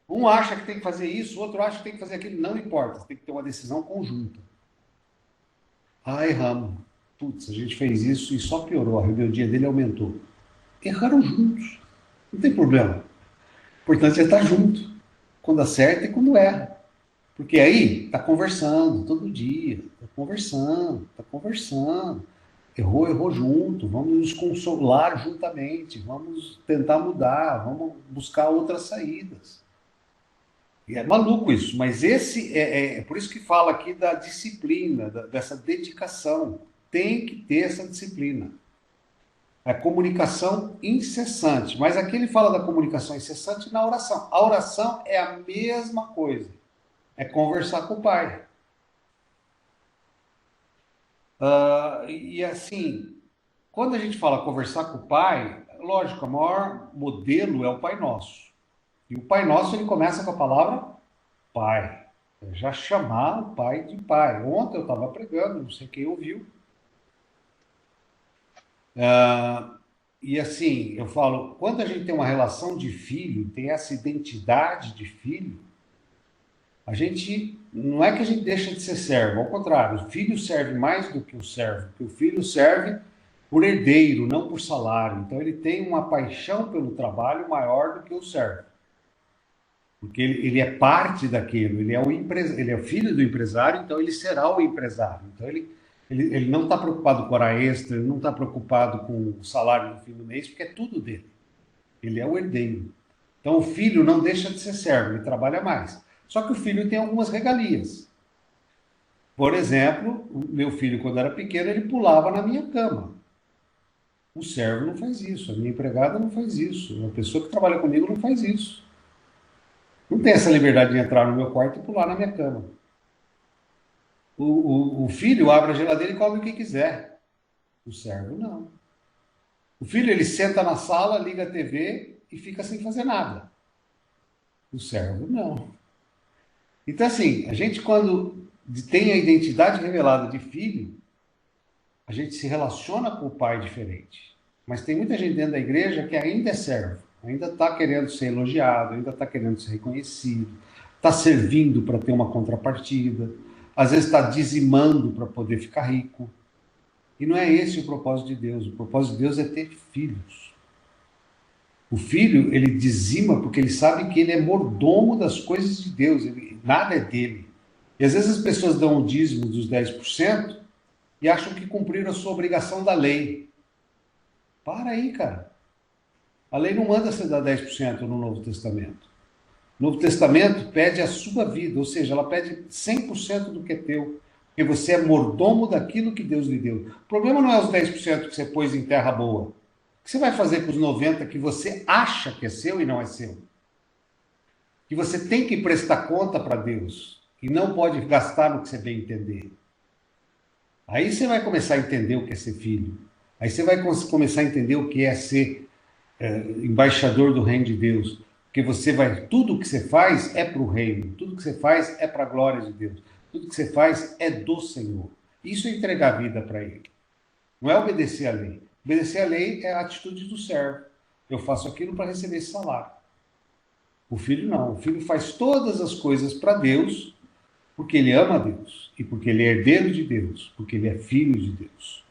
Um acha que tem que fazer isso, o outro acha que tem que fazer aquilo. Não importa, tem que ter uma decisão conjunta. Erramos. Putz, a gente fez isso e só piorou, a rebeldia dele aumentou. Erraram juntos. Não tem problema. O importante é estar junto. Quando acerta e quando erra. Porque aí está conversando todo dia. Está conversando, está conversando. Errou, errou junto. Vamos nos consolar juntamente. Vamos tentar mudar. Vamos buscar outras saídas. E é maluco isso, mas esse é por isso que fala aqui da disciplina, dessa dedicação. Tem que ter essa disciplina. A comunicação incessante. Mas aqui ele fala da comunicação incessante na oração. A oração é a mesma coisa. É conversar com o Pai. E assim, quando a gente fala conversar com o Pai, lógico, o maior modelo é o Pai Nosso. E o Pai Nosso, ele começa com a palavra Pai. É já chamar o Pai de Pai. Ontem eu estava pregando, não sei quem ouviu. E assim, eu falo, quando a gente tem uma relação de filho, tem essa identidade de filho, a gente, não é que a gente deixa de ser servo, ao contrário, o filho serve mais do que o servo, porque o filho serve por herdeiro, não por salário. Então ele tem uma paixão pelo trabalho maior do que o servo. Porque ele é parte daquilo, ele é o filho do empresário, então ele será o empresário. Então ele não está preocupado com hora extra, ele não está preocupado com o salário no fim do mês, porque é tudo dele. Ele é o herdeiro. Então o filho não deixa de ser servo, ele trabalha mais. Só que o filho tem algumas regalias. Por exemplo, o meu filho, quando era pequeno, ele pulava na minha cama. O servo não faz isso, a minha empregada não faz isso, a pessoa que trabalha comigo não faz isso. Não tem essa liberdade de entrar no meu quarto e pular na minha cama. O filho abre a geladeira e come o que quiser. O servo não. O filho, ele senta na sala, liga a TV e fica sem fazer nada. O servo não. Então, assim, a gente quando tem a identidade revelada de filho, a gente se relaciona com o pai diferente. Mas tem muita gente dentro da igreja que ainda é servo, ainda está querendo ser elogiado, ainda está querendo ser reconhecido, está servindo para ter uma contrapartida, às vezes está dizimando para poder ficar rico. E não é esse o propósito de Deus. O propósito de Deus é ter filhos. O filho, ele dizima porque ele sabe que ele é mordomo das coisas de Deus, nada é dele. E às vezes as pessoas dão o dízimo dos 10% e acham que cumpriram a sua obrigação da lei. Para aí, cara. A lei não manda você dar 10% no Novo Testamento. O Novo Testamento pede a sua vida, ou seja, ela pede 100% do que é teu. Porque você é mordomo daquilo que Deus lhe deu. O problema não é os 10% que você pôs em terra boa. O que você vai fazer com os 90% que você acha que é seu e não é seu? Que você tem que prestar conta para Deus e não pode gastar no que você bem entender. Aí você vai começar a entender o que é ser filho. Aí você vai começar a entender o que é ser embaixador do reino de Deus. Porque você vai, tudo que você faz é para o reino, tudo que você faz é para a glória de Deus, tudo que você faz é do Senhor. Isso é entregar a vida para Ele. Não é obedecer à lei. Obedecer à lei é a atitude do servo. Eu faço aquilo para receber esse salário. O filho não. O filho faz todas as coisas para Deus, porque ele ama a Deus, e porque ele é herdeiro de Deus, porque ele é filho de Deus.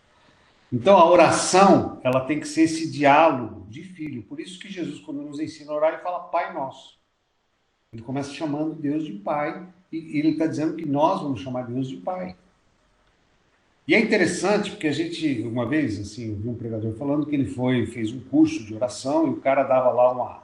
Então a oração, ela tem que ser esse diálogo de filho. Por isso que Jesus, quando nos ensina a orar, ele fala Pai Nosso. Ele começa chamando Deus de Pai, e ele está dizendo que nós vamos chamar Deus de Pai. E é interessante, porque a gente, uma vez, assim, eu vi um pregador falando que ele fez um curso de oração, e o cara dava lá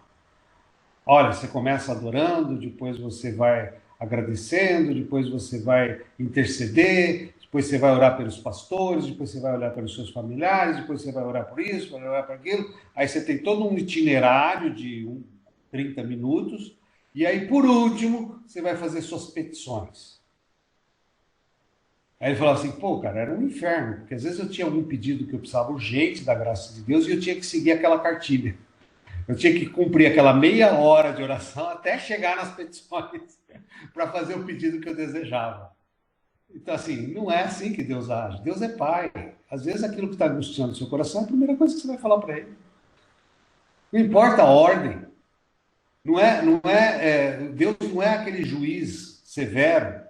olha, você começa adorando, depois você vai agradecendo, depois você vai interceder, depois você vai orar pelos pastores, depois você vai orar pelos seus familiares, depois você vai orar por isso, vai orar por aquilo. Aí você tem todo um itinerário de 30 minutos, e aí, por último, você vai fazer suas petições. Aí ele falou assim, pô, cara, era um inferno, porque às vezes eu tinha algum pedido que eu precisava urgente da graça de Deus e eu tinha que seguir aquela cartilha. Eu tinha que cumprir aquela meia hora de oração até chegar nas petições para fazer o pedido que eu desejava. Então, assim, não é assim que Deus age. Deus é Pai. Às vezes aquilo que está angustiando o seu coração é a primeira coisa que você vai falar para Ele. Não importa a ordem. Deus não é aquele juiz severo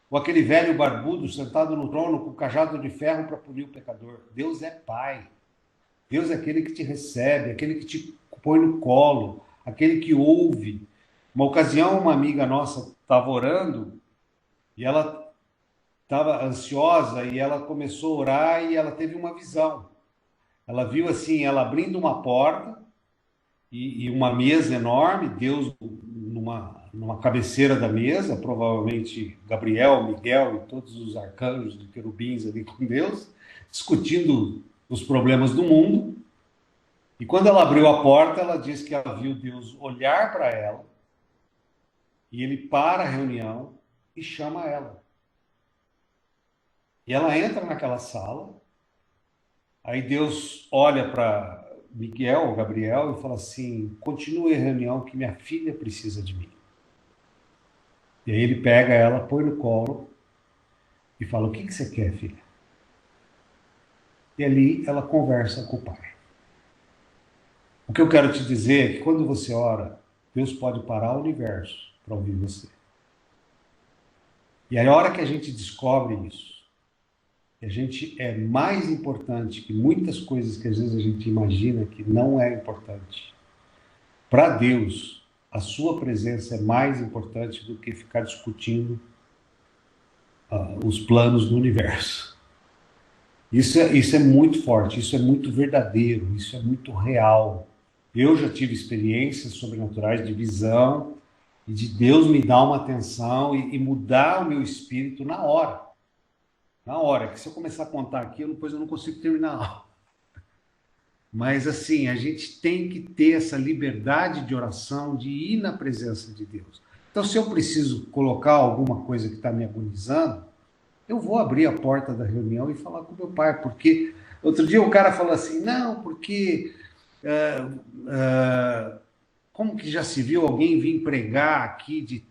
ou aquele velho barbudo sentado no trono com cajado de ferro para punir o pecador. Deus é Pai. Deus é aquele que te recebe, aquele que te põe no colo, aquele que ouve. Uma ocasião, uma amiga nossa estava orando e ela estava ansiosa e ela começou a orar e ela teve uma visão. Ela viu assim, ela abrindo uma porta e uma mesa enorme, Deus numa cabeceira da mesa, provavelmente Gabriel, Miguel e todos os arcanjos de querubins ali com Deus, discutindo os problemas do mundo. E quando ela abriu a porta, ela disse que ela viu Deus olhar para ela, e ele para a reunião e chama ela. E ela entra naquela sala, aí Deus olha para Miguel, ou Gabriel, e fala assim, continue a reunião que minha filha precisa de mim. E aí ele pega ela, põe no colo e fala, o que você quer, filha? E ali ela conversa com o pai. O que eu quero te dizer é que quando você ora, Deus pode parar o universo para ouvir você. E a hora que a gente descobre isso, a gente é mais importante que muitas coisas que às vezes a gente imagina que não é importante. Para Deus, a sua presença é mais importante do que ficar discutindo os planos do universo. Isso é muito forte, isso é muito verdadeiro, isso é muito real. Eu já tive experiências sobrenaturais de visão e de Deus me dar uma atenção e mudar o meu espírito na hora. Na hora, que se eu começar a contar aqui, depois eu não consigo terminar a aula. Mas assim, a gente tem que ter essa liberdade de oração, de ir na presença de Deus. Então, se eu preciso colocar alguma coisa que está me agonizando, eu vou abrir a porta da reunião e falar com meu pai, porque outro dia o cara falou assim, não, porque como que já se viu alguém vir pregar aqui de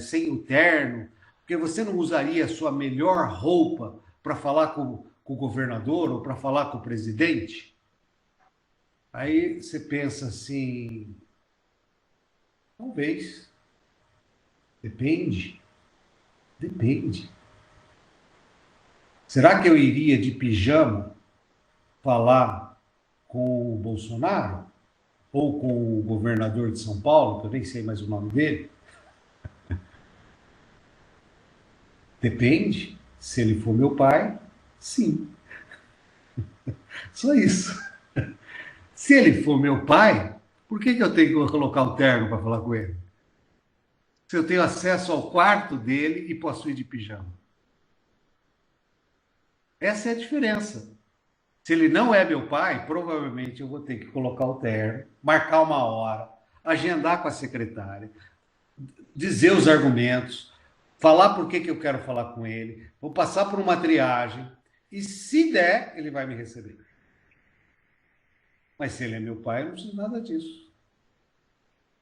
sem o terno, porque você não usaria a sua melhor roupa para falar com o governador ou para falar com o presidente? Aí você pensa assim, talvez, depende. Será que eu iria de pijama falar com o Bolsonaro? Ou com o governador de São Paulo, que eu nem sei mais o nome dele? Depende. Se ele for meu pai, sim. Só isso. Se ele for meu pai, por que eu tenho que colocar o terno para falar com ele? Se eu tenho acesso ao quarto dele e posso ir de pijama. Essa é a diferença. Se ele não é meu pai, provavelmente eu vou ter que colocar o terno, marcar uma hora, agendar com a secretária, dizer os argumentos, falar por que eu quero falar com ele, vou passar por uma triagem e, se der, ele vai me receber. Mas se ele é meu pai, eu não preciso nada disso.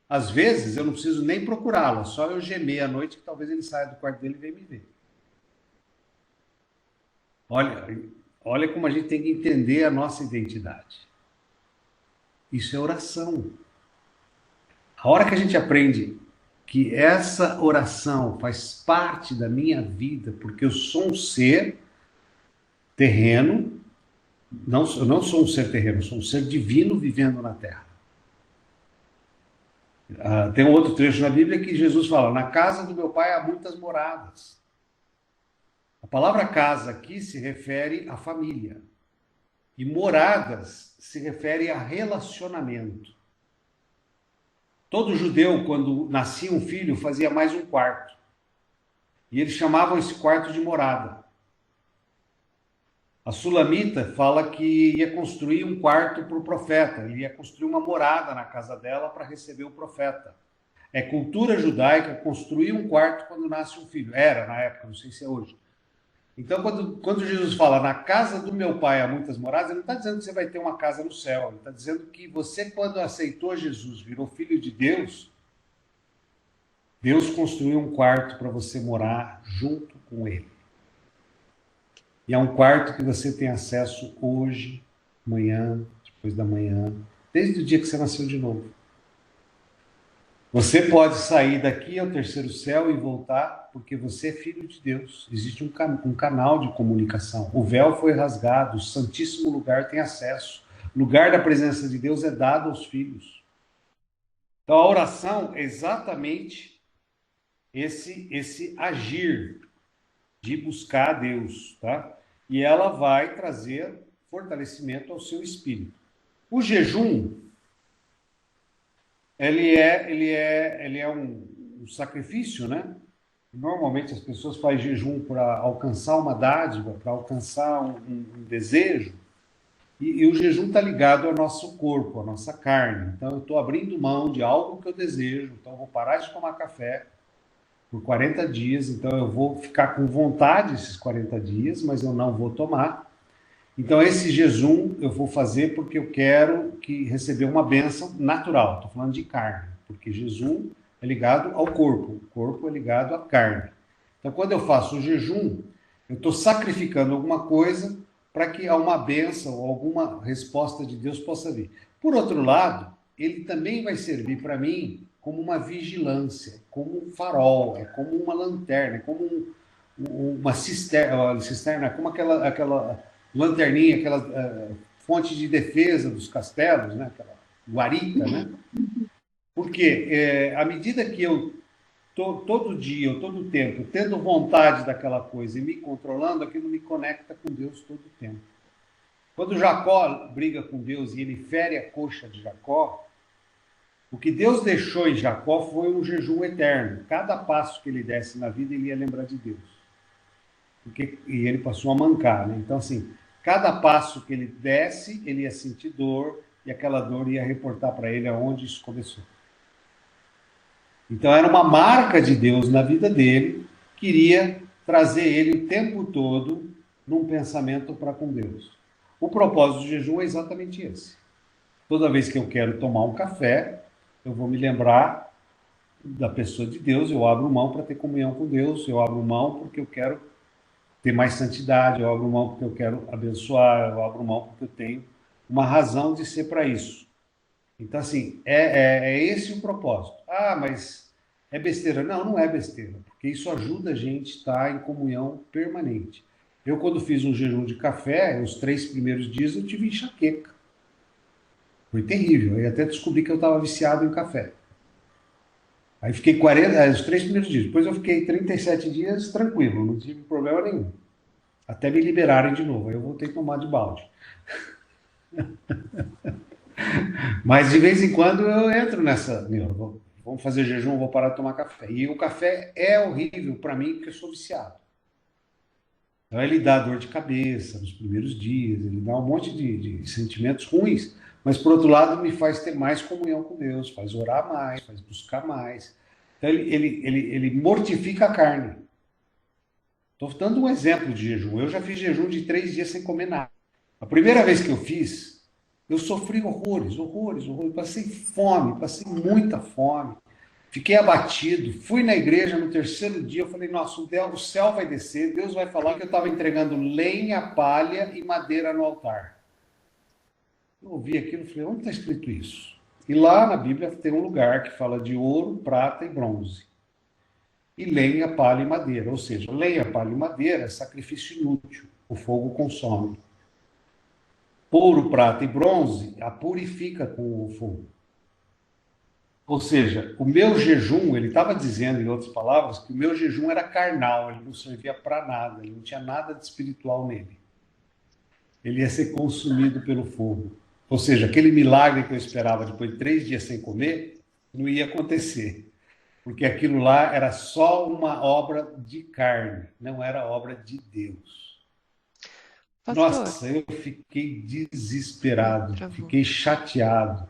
Às vezes eu não preciso nem procurá-lo, só eu gemer à noite que talvez ele saia do quarto dele e venha me ver. Olha como a gente tem que entender a nossa identidade. Isso é oração. A hora que a gente aprende que essa oração faz parte da minha vida, porque eu sou um ser terreno, eu não sou um ser terreno, eu sou um ser divino vivendo na Terra. Tem um outro trecho na Bíblia que Jesus fala: na casa do meu pai há muitas moradas. A palavra casa aqui se refere à família. E moradas se refere a relacionamento. Todo judeu, quando nascia um filho, fazia mais um quarto. E eles chamavam esse quarto de morada. A Sulamita fala que ia construir um quarto para o profeta. Ele ia construir uma morada na casa dela para receber o profeta. É cultura judaica construir um quarto quando nasce um filho. Era na época, não sei se é hoje. Então, quando Jesus fala na casa do meu pai há muitas moradas, ele não está dizendo que você vai ter uma casa no céu. Ele está dizendo que você, quando aceitou Jesus, virou filho de Deus, Deus construiu um quarto para você morar junto com ele. E é um quarto que você tem acesso hoje, amanhã, depois da manhã, desde o dia que você nasceu de novo. Você pode sair daqui ao terceiro céu e voltar, porque você é filho de Deus. Existe um canal de comunicação. O véu foi rasgado, o santíssimo lugar tem acesso. O lugar da presença de Deus é dado aos filhos. Então a oração é exatamente esse agir de buscar a Deus, tá? E ela vai trazer fortalecimento ao seu espírito. O jejum, ele é um sacrifício, né? Normalmente as pessoas fazem jejum para alcançar uma dádiva, para alcançar um desejo, e o jejum está ligado ao nosso corpo, à nossa carne. Então eu estou abrindo mão de algo que eu desejo, então eu vou parar de tomar café por 40 dias, então eu vou ficar com vontade esses 40 dias, mas eu não vou tomar. Então esse jejum eu vou fazer porque eu quero receber uma bênção natural. Estou falando de carne, porque jejum é ligado ao corpo, o corpo é ligado à carne. Então quando eu faço o jejum, eu estou sacrificando alguma coisa para que uma bênção ou alguma resposta de Deus possa vir. Por outro lado, ele também vai servir para mim como uma vigilância, como um farol, é como uma lanterna, é como uma cisterna, como aquela lanterninha, aquela fonte de defesa dos castelos, né? Aquela guarita, né? Porque à medida que eu todo dia, ou todo tempo, tendo vontade daquela coisa e me controlando, aquilo me conecta com Deus todo o tempo. Quando Jacó briga com Deus e ele fere a coxa de Jacó, o que Deus deixou em Jacó foi um jejum eterno. Cada passo que ele desse na vida, ele ia lembrar de Deus. E ele passou a mancar, né? Então, assim, cada passo que ele desse, ele ia sentir dor, e aquela dor ia reportar para ele aonde isso começou. Então, era uma marca de Deus na vida dele, queria trazer ele o tempo todo num pensamento para com Deus. O propósito do jejum é exatamente esse. Toda vez que eu quero tomar um café, eu vou me lembrar da pessoa de Deus, eu abro mão para ter comunhão com Deus, eu abro mão porque eu quero ter mais santidade, eu abro mão porque eu quero abençoar, eu abro mão porque eu tenho uma razão de ser para isso. Então, assim, é esse o propósito. Ah, mas é besteira. Não, não é besteira, porque isso ajuda a gente a estar em comunhão permanente. Eu, quando fiz um jejum de café, os 3 primeiros dias eu tive enxaqueca. Foi terrível. Eu até descobri que eu estava viciado em café. Aí fiquei 40, os 3 primeiros dias. Depois eu fiquei 37 dias tranquilo, não tive problema nenhum. Até me liberarem de novo. Aí eu voltei a tomar de balde. Mas de vez em quando eu entro nessa, meu, vamos fazer jejum, vou parar de tomar café. E o café é horrível para mim porque eu sou viciado. Então ele dá dor de cabeça nos primeiros dias, ele dá um monte de sentimentos ruins, mas por outro lado me faz ter mais comunhão com Deus, faz orar mais, faz buscar mais. Então ele mortifica a carne. Estou dando um exemplo de jejum. Eu já fiz jejum de 3 dias sem comer nada. A primeira vez que eu fiz, eu sofri horrores, horrores, horrores. Passei fome, passei muita fome. Fiquei abatido. Fui na igreja no terceiro dia. Eu falei, nossa, o céu vai descer. Deus vai falar que eu estava entregando lenha, palha e madeira no altar. Eu ouvi aquilo e falei, onde está escrito isso? E lá na Bíblia tem um lugar que fala de ouro, prata e bronze. E lenha, palha e madeira. Ou seja, lenha, palha e madeira é sacrifício inútil. O fogo consome. Ouro, prata e bronze a purifica com o fogo. Ou seja, o meu jejum, ele estava dizendo, em outras palavras, que o meu jejum era carnal, ele não servia para nada, ele não tinha nada de espiritual nele. Ele ia ser consumido pelo fogo. Ou seja, aquele milagre que eu esperava depois de 3 dias sem comer, não ia acontecer. Porque aquilo lá era só uma obra de carne, não era obra de Deus. Pastor, Nossa, eu fiquei desesperado, travou. fiquei chateado.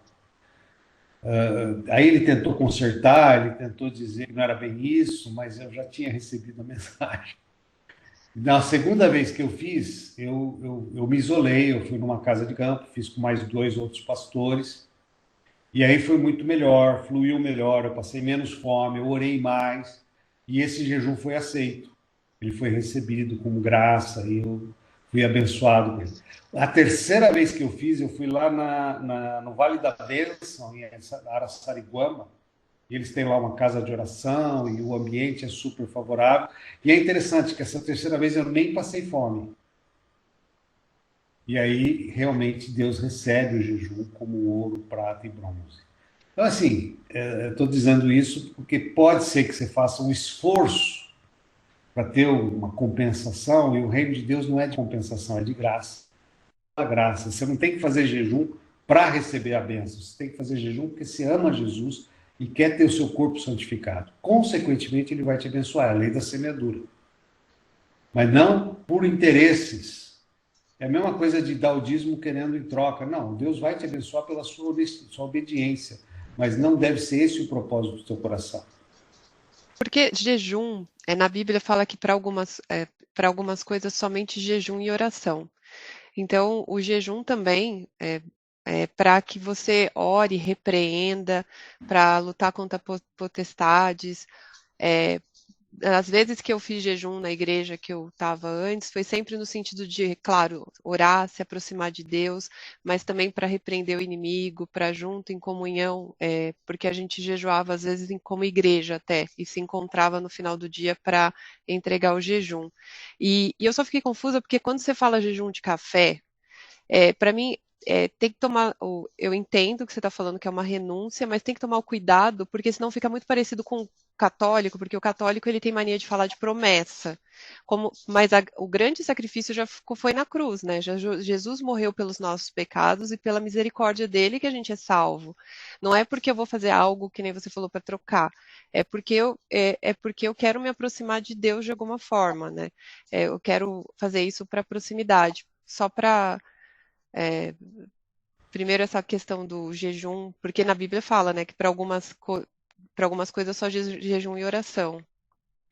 Aí ele tentou consertar, ele tentou dizer que não era bem isso, mas eu já tinha recebido a mensagem. Na segunda vez que eu fiz, eu me isolei, eu fui numa casa de campo, fiz com mais 2 outros pastores, e aí foi muito melhor, fluiu melhor, eu passei menos fome, eu orei mais, e esse jejum foi aceito. Ele foi recebido com graça, e eu fui abençoado com ele. A terceira vez que eu fiz, eu fui lá no Vale da Bênção, em Araçariguama, e eles têm lá uma casa de oração, e o ambiente é super favorável. E é interessante que essa terceira vez eu nem passei fome. E aí, realmente, Deus recebe o jejum como ouro, prata e bronze. Então, assim, estou dizendo isso porque pode ser que você faça um esforço para ter uma compensação, e o reino de Deus não é de compensação, é de graça. A graça. Você não tem que fazer jejum para receber a bênção, você tem que fazer jejum porque você ama Jesus e quer ter o seu corpo santificado. Consequentemente, ele vai te abençoar, é a lei da semeadura. Mas não por interesses. É a mesma coisa de dar o dízimo querendo em troca. Não, Deus vai te abençoar pela sua obediência, mas não deve ser esse o propósito do seu coração. Porque jejum, na Bíblia fala que para algumas coisas somente jejum e oração. Então, o jejum também é para que você ore, repreenda, para lutar contra potestades. Às vezes que eu fiz jejum na igreja que eu estava antes, foi sempre no sentido de, claro, orar, se aproximar de Deus, mas também para repreender o inimigo, para junto em comunhão, porque a gente jejuava às vezes como igreja até, e se encontrava no final do dia para entregar o jejum. E eu só fiquei confusa porque quando você fala jejum de café, para mim, tem que tomar. Eu entendo que você está falando que é uma renúncia, mas tem que tomar o cuidado, porque senão fica muito parecido com o católico, porque o católico ele tem mania de falar de promessa. Mas o grande sacrifício foi na cruz, né? Jesus morreu pelos nossos pecados e pela misericórdia dele que a gente é salvo. Não é porque eu vou fazer algo que nem você falou para trocar, porque eu quero me aproximar de Deus de alguma forma, né? Eu quero fazer isso para proximidade, só para primeiro essa questão do jejum, porque na Bíblia fala, né, que para algumas coisas só jejum e oração.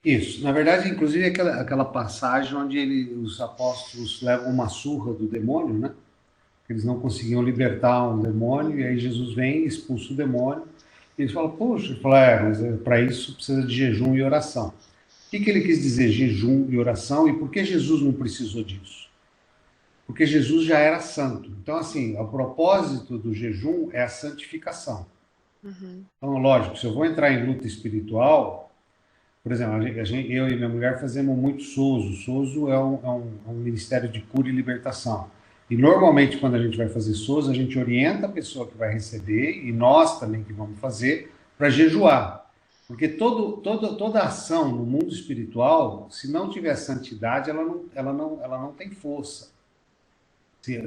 Isso. Na verdade, inclusive, aquela passagem onde os apóstolos levam uma surra do demônio, né? Eles não conseguiam libertar um demônio, e aí Jesus vem e expulsa o demônio. E eles falam, poxa, mas para isso precisa de jejum e oração. O que ele quis dizer, jejum e oração, e por que Jesus não precisou disso? Porque Jesus já era santo. Então, assim, o propósito do jejum é a santificação. Uhum. Então, lógico, se eu vou entrar em luta espiritual, por exemplo, eu e minha mulher fazemos muito SOSO. SOSO é um ministério de cura e libertação. E normalmente, quando a gente vai fazer SOSO, a gente orienta a pessoa que vai receber, e nós também que vamos fazer, para jejuar. Porque toda ação no mundo espiritual, se não tiver santidade, ela não tem força.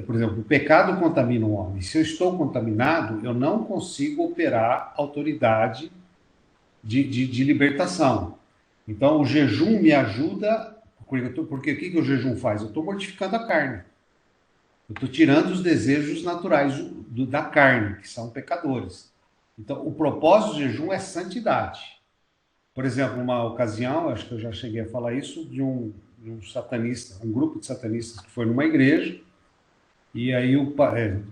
Por exemplo, o pecado contamina o homem. Se eu estou contaminado, eu não consigo operar autoridade de libertação. Então, o jejum me ajuda, porque o que o jejum faz? Eu estou mortificando a carne. Eu estou tirando os desejos naturais da carne, que são pecadores. Então, o propósito do jejum é santidade. Por exemplo, uma ocasião, acho que eu já cheguei a falar isso, de um satanista, um grupo de satanistas que foi numa igreja, e aí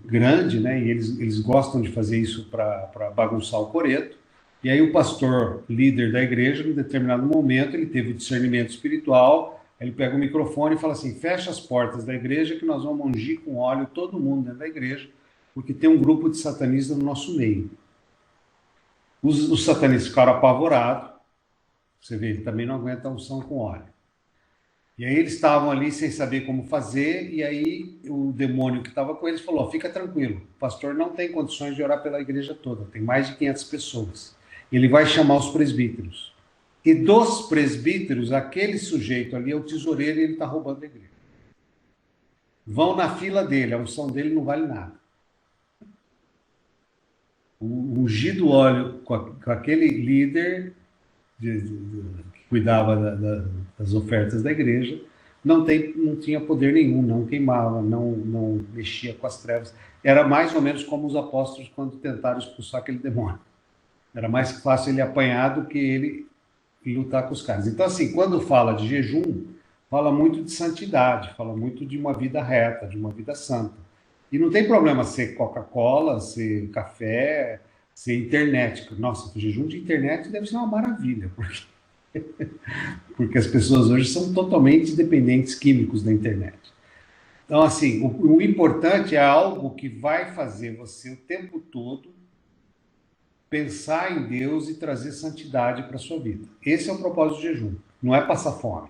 grande, né? E eles gostam de fazer isso para bagunçar o coreto. E aí o pastor, líder da igreja, em determinado momento, ele teve o discernimento espiritual, ele pega o microfone e fala assim, fecha as portas da igreja que nós vamos ungir com óleo todo mundo dentro da igreja, porque tem um grupo de satanistas no nosso meio. Os satanistas ficaram apavorados, você vê, ele também não aguenta a unção com óleo. E aí eles estavam ali sem saber como fazer, e aí o demônio que estava com eles falou, fica tranquilo, o pastor não tem condições de orar pela igreja toda, tem mais de 500 pessoas. Ele vai chamar os presbíteros. E dos presbíteros, aquele sujeito ali é o tesoureiro e ele está roubando a igreja. Vão na fila dele, a unção dele não vale nada. O ungido óleo com aquele líder que cuidava das ofertas da igreja, não tinha poder nenhum, não queimava, não mexia com as trevas. Era mais ou menos como os apóstolos quando tentaram expulsar aquele demônio. Era mais fácil ele apanhar do que ele lutar com os caras. Então, assim, quando fala de jejum, fala muito de santidade, fala muito de uma vida reta, de uma vida santa. E não tem problema ser Coca-Cola, ser café, ser internet. Nossa, o jejum de internet deve ser uma maravilha, porque as pessoas hoje são totalmente dependentes químicos da internet. Então, assim, o importante é algo que vai fazer você o tempo todo pensar em Deus e trazer santidade para a sua vida. Esse é o propósito do jejum, não é passar fome.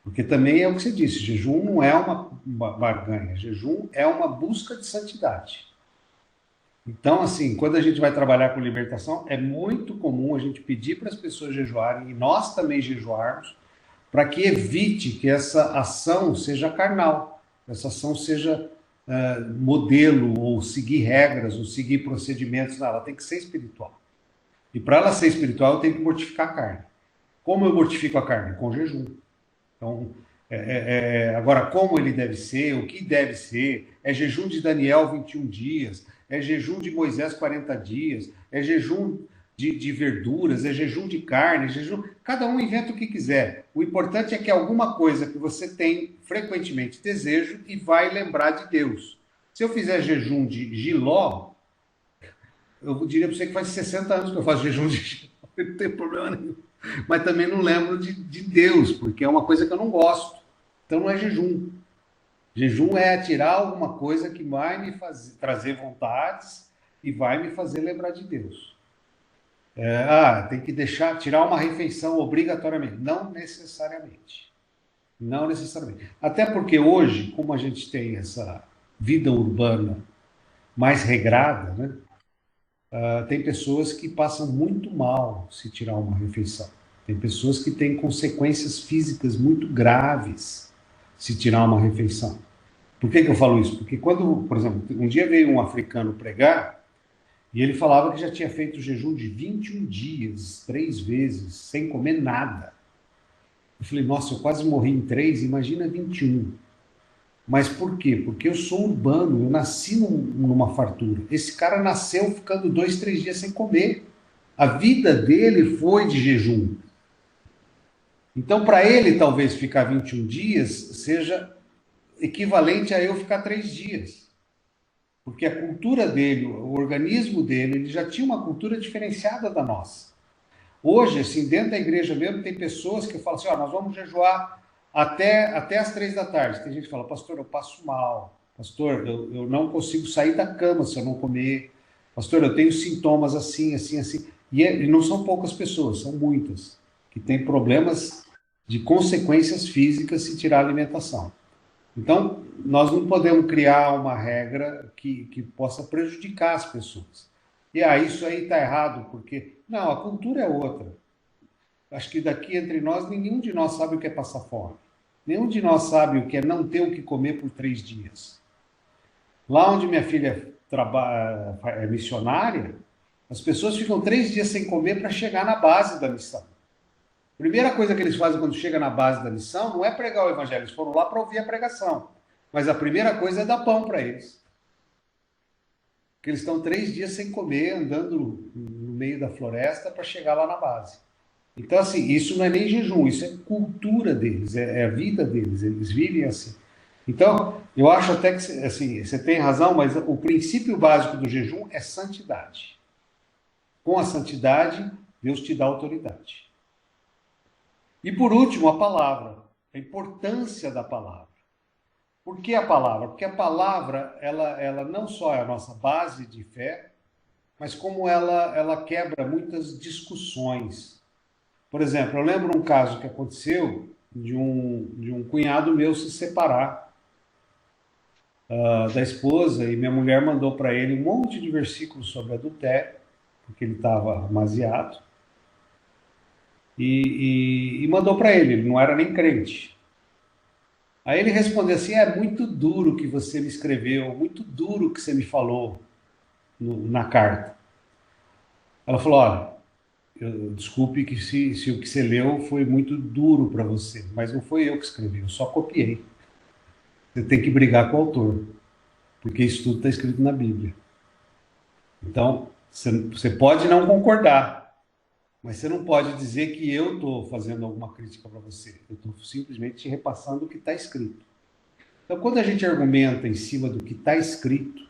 Porque também é o que você disse, jejum não é uma barganha, jejum é uma busca de santidade. Então, assim, quando a gente vai trabalhar com libertação, é muito comum a gente pedir para as pessoas jejuarem, e nós também jejuarmos, para que evite que essa ação seja carnal, essa ação seja modelo, ou seguir regras, ou seguir procedimentos. Não, ela tem que ser espiritual. E para ela ser espiritual, eu tenho que mortificar a carne. Como eu mortifico a carne? Com jejum. Então, agora, como ele deve ser, o que deve ser, é jejum de Daniel 21 dias, é jejum de Moisés 40 dias, é jejum de verduras, é jejum de carne, é jejum... Cada um inventa o que quiser. O importante é que alguma coisa que você tem frequentemente desejo e vai lembrar de Deus. Se eu fizer jejum de jiló, eu diria para você que faz 60 anos que eu faço jejum de jiló, não tem problema nenhum. Mas também não lembro de Deus, porque é uma coisa que eu não gosto. Então não é jejum. Jejum é tirar alguma coisa que vai me trazer vontades e vai me fazer lembrar de Deus. Tem que tirar uma refeição obrigatoriamente. Não necessariamente. Não necessariamente. Até porque hoje, como a gente tem essa vida urbana mais regrada, né? Tem pessoas que passam muito mal se tirar uma refeição. Tem pessoas que têm consequências físicas muito graves se tirar uma refeição. Por que eu falo isso? Porque quando, por exemplo, um dia veio um africano pregar e ele falava que já tinha feito jejum de 21 dias, 3 vezes, sem comer nada. Eu falei, nossa, eu quase morri em 3, imagina 21. Mas por quê? Porque eu sou urbano, eu nasci numa fartura. Esse cara nasceu ficando 2, 3 dias sem comer. A vida dele foi de jejum. Então, para ele, talvez ficar 21 dias seja equivalente a eu ficar 3 dias. Porque a cultura dele, o organismo dele, ele já tinha uma cultura diferenciada da nossa. Hoje, assim, dentro da igreja mesmo, tem pessoas que falam assim, nós vamos jejuar até as 3 da tarde. Tem gente que fala, pastor, eu passo mal. Pastor, eu não consigo sair da cama se eu não comer. Pastor, eu tenho sintomas assim, assim, assim. E não são poucas pessoas, são muitas, que têm problemas de consequências físicas se tirar a alimentação. Então, nós não podemos criar uma regra que possa prejudicar as pessoas. E isso aí está errado, porque. Não, a cultura é outra. Acho que daqui entre nós, nenhum de nós sabe o que é passar fome. Nenhum de nós sabe o que é não ter o que comer por 3 dias. Lá onde minha filha é missionária, as pessoas ficam 3 dias sem comer para chegar na base da missão. Primeira coisa que eles fazem quando chega na base da missão não é pregar o evangelho, eles foram lá para ouvir a pregação. Mas a primeira coisa é dar pão para eles. Porque eles estão 3 dias sem comer, andando no meio da floresta para chegar lá na base. Então, assim, isso não é nem jejum, isso é cultura deles, é a vida deles, eles vivem assim. Então, eu acho até que, assim, você tem razão, mas o princípio básico do jejum é santidade. Com a santidade, Deus te dá autoridade. E por último, a palavra, a importância da palavra. Por que a palavra? Porque a palavra, ela não só é a nossa base de fé, mas como ela quebra muitas discussões. Por exemplo, eu lembro um caso que aconteceu de um cunhado meu se separar da esposa e minha mulher mandou para ele um monte de versículos sobre adultério, porque ele estava amaziado, e mandou para ele não era nem crente. Aí ele respondeu assim: é muito duro o que você me escreveu, muito duro o que você me falou na carta. Ela falou: olha, desculpe que se o que você leu foi muito duro para você, mas não foi eu que escrevi, eu só copiei. Você tem que brigar com o autor, porque isso tudo está escrito na Bíblia. Então, você pode não concordar, mas você não pode dizer que eu estou fazendo alguma crítica para você. Eu estou simplesmente te repassando o que está escrito. Então, quando a gente argumenta em cima do que está escrito,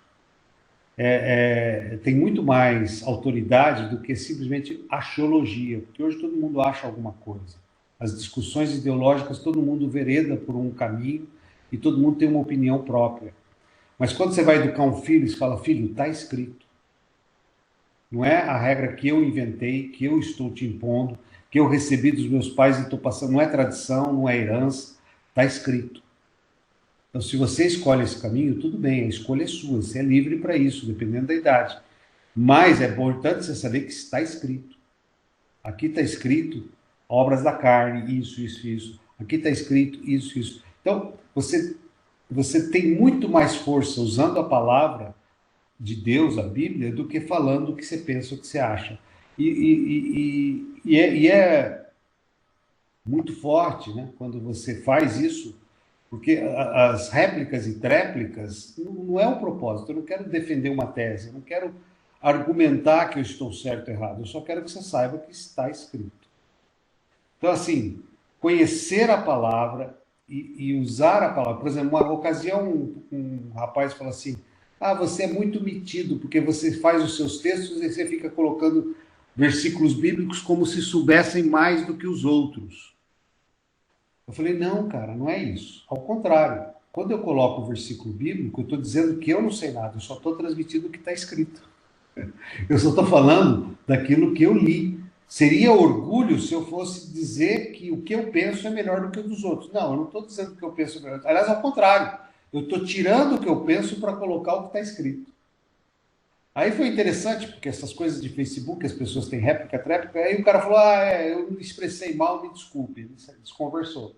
tem muito mais autoridade do que simplesmente axiologia, porque hoje todo mundo acha alguma coisa. As discussões ideológicas, todo mundo vereda por um caminho e todo mundo tem uma opinião própria. Mas quando você vai educar um filho, você fala: filho, está escrito. Não é a regra que eu inventei, que eu estou te impondo, que eu recebi dos meus pais e estou passando. Não é tradição, não é herança, está escrito. Então, se você escolhe esse caminho, tudo bem, a escolha é sua, você é livre para isso, dependendo da idade. Mas é importante você saber que está escrito. Aqui está escrito obras da carne, isso, isso, isso. Aqui está escrito isso, isso. Então, você tem muito mais força usando a palavra de Deus, a Bíblia, do que falando o que você pensa, o que você acha. E é muito forte, né, quando você faz isso, porque as réplicas e tréplicas não é o propósito. Eu não quero defender uma tese, eu não quero argumentar que eu estou certo ou errado, eu só quero que você saiba que está escrito. Então, assim, conhecer a palavra e usar a palavra. Por exemplo, uma ocasião, um rapaz falou assim: ah, você é muito metido, porque você faz os seus textos e você fica colocando versículos bíblicos como se soubessem mais do que os outros. Eu falei: não, cara, não é isso. Ao contrário, quando eu coloco o versículo bíblico, eu estou dizendo que eu não sei nada, eu só estou transmitindo o que está escrito. Eu só estou falando daquilo que eu li. Seria orgulho se eu fosse dizer que o que eu penso é melhor do que o dos outros. Não, eu não estou dizendo que o que eu penso é melhor. Aliás, ao contrário, eu estou tirando o que eu penso para colocar o que está escrito. Aí foi interessante, porque essas coisas de Facebook, as pessoas têm réplica, tréplica, aí o cara falou: ah, eu me expressei mal, me desculpe. Ele desconversou.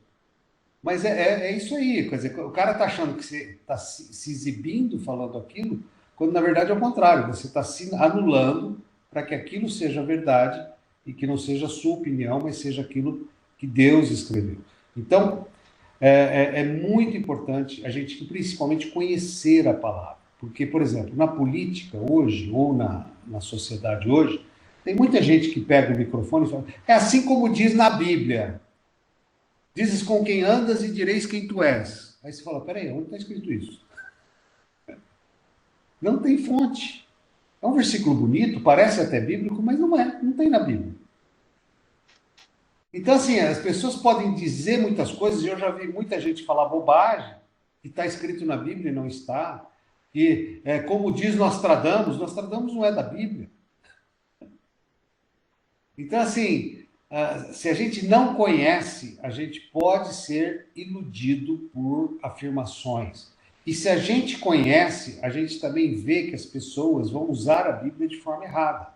Mas é isso aí, quer dizer, o cara está achando que você está se exibindo falando aquilo, quando na verdade é o contrário, você está se anulando para que aquilo seja verdade e que não seja a sua opinião, mas seja aquilo que Deus escreveu. Então, é muito importante a gente principalmente conhecer a palavra, porque, por exemplo, na política hoje, ou na sociedade hoje, tem muita gente que pega o microfone e fala: é assim como diz na Bíblia. Dizes com quem andas e direis quem tu és. Aí você fala: peraí, onde está escrito isso? Não tem fonte. É um versículo bonito, parece até bíblico, mas não é, não tem na Bíblia. Então, assim, as pessoas podem dizer muitas coisas, e eu já vi muita gente falar bobagem, que está escrito na Bíblia e não está. E, como diz Nostradamus não é da Bíblia. Então, assim, se a gente não conhece, a gente pode ser iludido por afirmações. E se a gente conhece, a gente também vê que as pessoas vão usar a Bíblia de forma errada.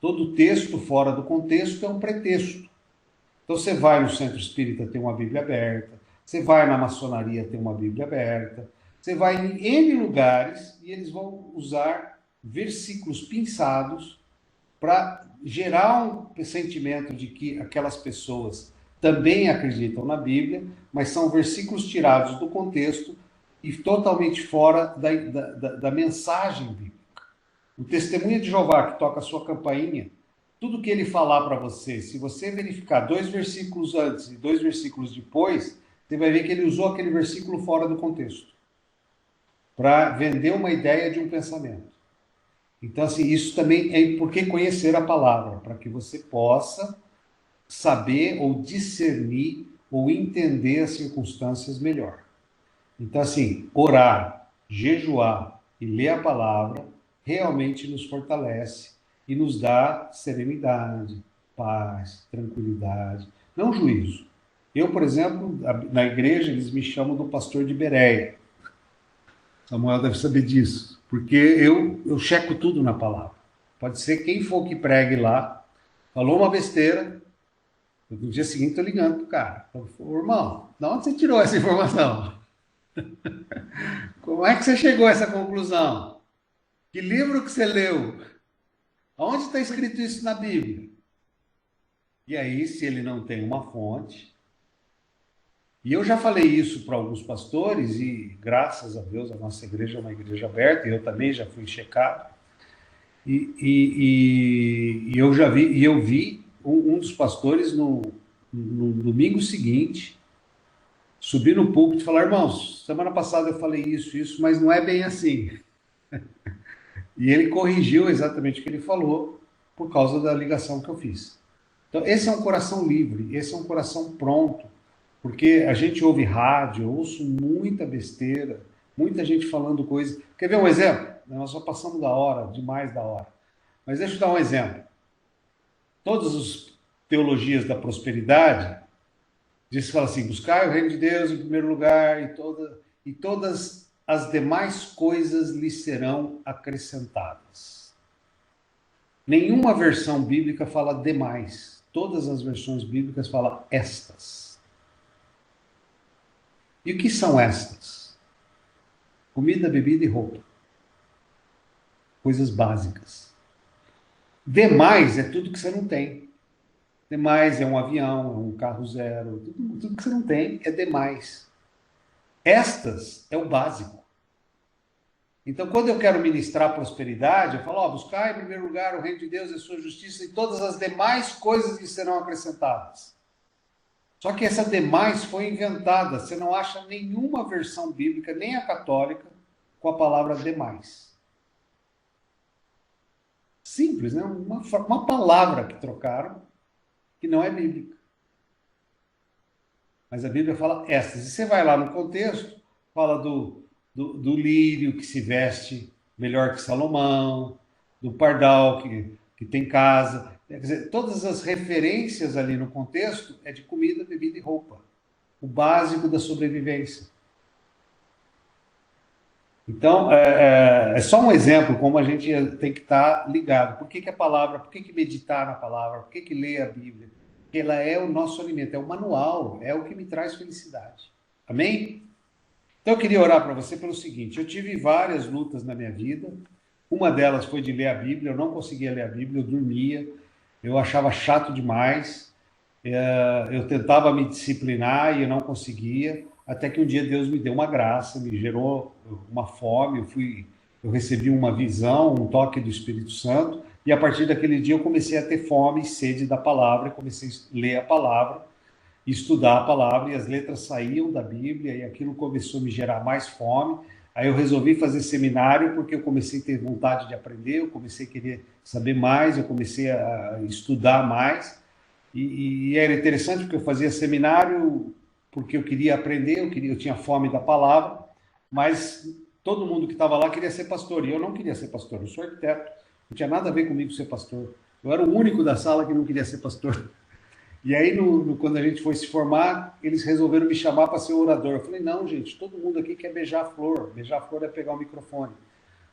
Todo texto fora do contexto é um pretexto. Então você vai no centro espírita, tem uma Bíblia aberta. Você vai na maçonaria, tem uma Bíblia aberta. Você vai em N lugares e eles vão usar versículos pinçados para gerar um sentimento de que aquelas pessoas também acreditam na Bíblia, mas são versículos tirados do contexto e totalmente fora da mensagem bíblica. O testemunha de Jeová que toca a sua campainha, tudo que ele falar para você, se você verificar 2 versículos antes e 2 versículos depois, você vai ver que ele usou aquele versículo fora do contexto para vender uma ideia de um pensamento. Então, assim, isso também é porque conhecer a palavra, para que você possa saber ou discernir ou entender as circunstâncias melhor. Então, assim, orar, jejuar e ler a palavra realmente nos fortalece e nos dá serenidade, paz, tranquilidade, não juízo. Eu, por exemplo, na igreja, eles me chamam do pastor de Bereia. Samuel deve saber disso, porque eu checo tudo na palavra. Pode ser quem for que pregue lá, falou uma besteira, no dia seguinte estou ligando pro cara. Irmão, de onde você tirou essa informação? Como é que você chegou a essa conclusão? Que livro que você leu? Onde está escrito isso na Bíblia? E aí, se ele não tem uma fonte... E eu já falei isso para alguns pastores e, graças a Deus, a nossa igreja é uma igreja aberta, e eu também já fui checado. E eu já vi, e eu vi um dos pastores no domingo seguinte subir no púlpito e falar: irmãos, semana passada eu falei isso, mas não é bem assim. E ele corrigiu exatamente o que ele falou por causa da ligação que eu fiz. Então, esse é um coração livre, esse é um coração pronto, porque a gente ouve rádio, eu ouço muita besteira, muita gente falando coisas. Quer ver um exemplo? Nós só passamos da hora, demais da hora. Mas deixa eu dar um exemplo. Todas as teologias da prosperidade diz que fala assim: buscai o reino de Deus em primeiro lugar e todas as demais coisas lhe serão acrescentadas. Nenhuma versão bíblica fala demais. Todas as versões bíblicas falam estas. E o que são estas? Comida, bebida e roupa. Coisas básicas. Demais é tudo que você não tem. Demais é um avião, é um carro zero. Tudo que você não tem é demais. Estas é o básico. Então, quando eu quero ministrar prosperidade, eu falo: buscar em primeiro lugar o reino de Deus e a sua justiça, e todas as demais coisas lhe serão acrescentadas. Só que essa demais foi inventada. Você não acha nenhuma versão bíblica, nem a católica, com a palavra demais. Simples, né? Uma palavra que trocaram, que não é bíblica. Mas a Bíblia fala estas. E você vai lá no contexto, fala do lírio que se veste melhor que Salomão, do pardal que tem casa. Quer dizer, todas as referências ali no contexto é de comida, bebida e roupa. O básico da sobrevivência. Então, é só um exemplo como a gente tem que estar ligado. Por que a palavra, por que meditar na palavra, por que ler a Bíblia? Porque ela é o nosso alimento, é o manual, é o que me traz felicidade. Amém? Então, eu queria orar para você pelo seguinte: eu tive várias lutas na minha vida. Uma delas foi de ler a Bíblia. Eu não conseguia ler a Bíblia, eu dormia. Eu achava chato demais, eu tentava me disciplinar e eu não conseguia, até que um dia Deus me deu uma graça, me gerou uma fome, eu recebi uma visão, um toque do Espírito Santo, e a partir daquele dia eu comecei a ter fome e sede da palavra, comecei a ler a palavra, estudar a palavra, e as letras saíam da Bíblia, e aquilo começou a me gerar mais fome. Aí eu resolvi fazer seminário, porque eu comecei a ter vontade de aprender, eu comecei a querer saber mais, eu comecei a estudar mais, e era interessante porque eu fazia seminário porque eu queria aprender, eu tinha fome da palavra, mas todo mundo que estava lá queria ser pastor, e eu não queria ser pastor, eu sou arquiteto, não tinha nada a ver comigo ser pastor, eu era o único da sala que não queria ser pastor. E aí, quando a gente foi se formar, eles resolveram me chamar para ser orador. Eu falei, não, gente, todo mundo aqui quer beijar a flor. Beijar a flor é pegar o microfone.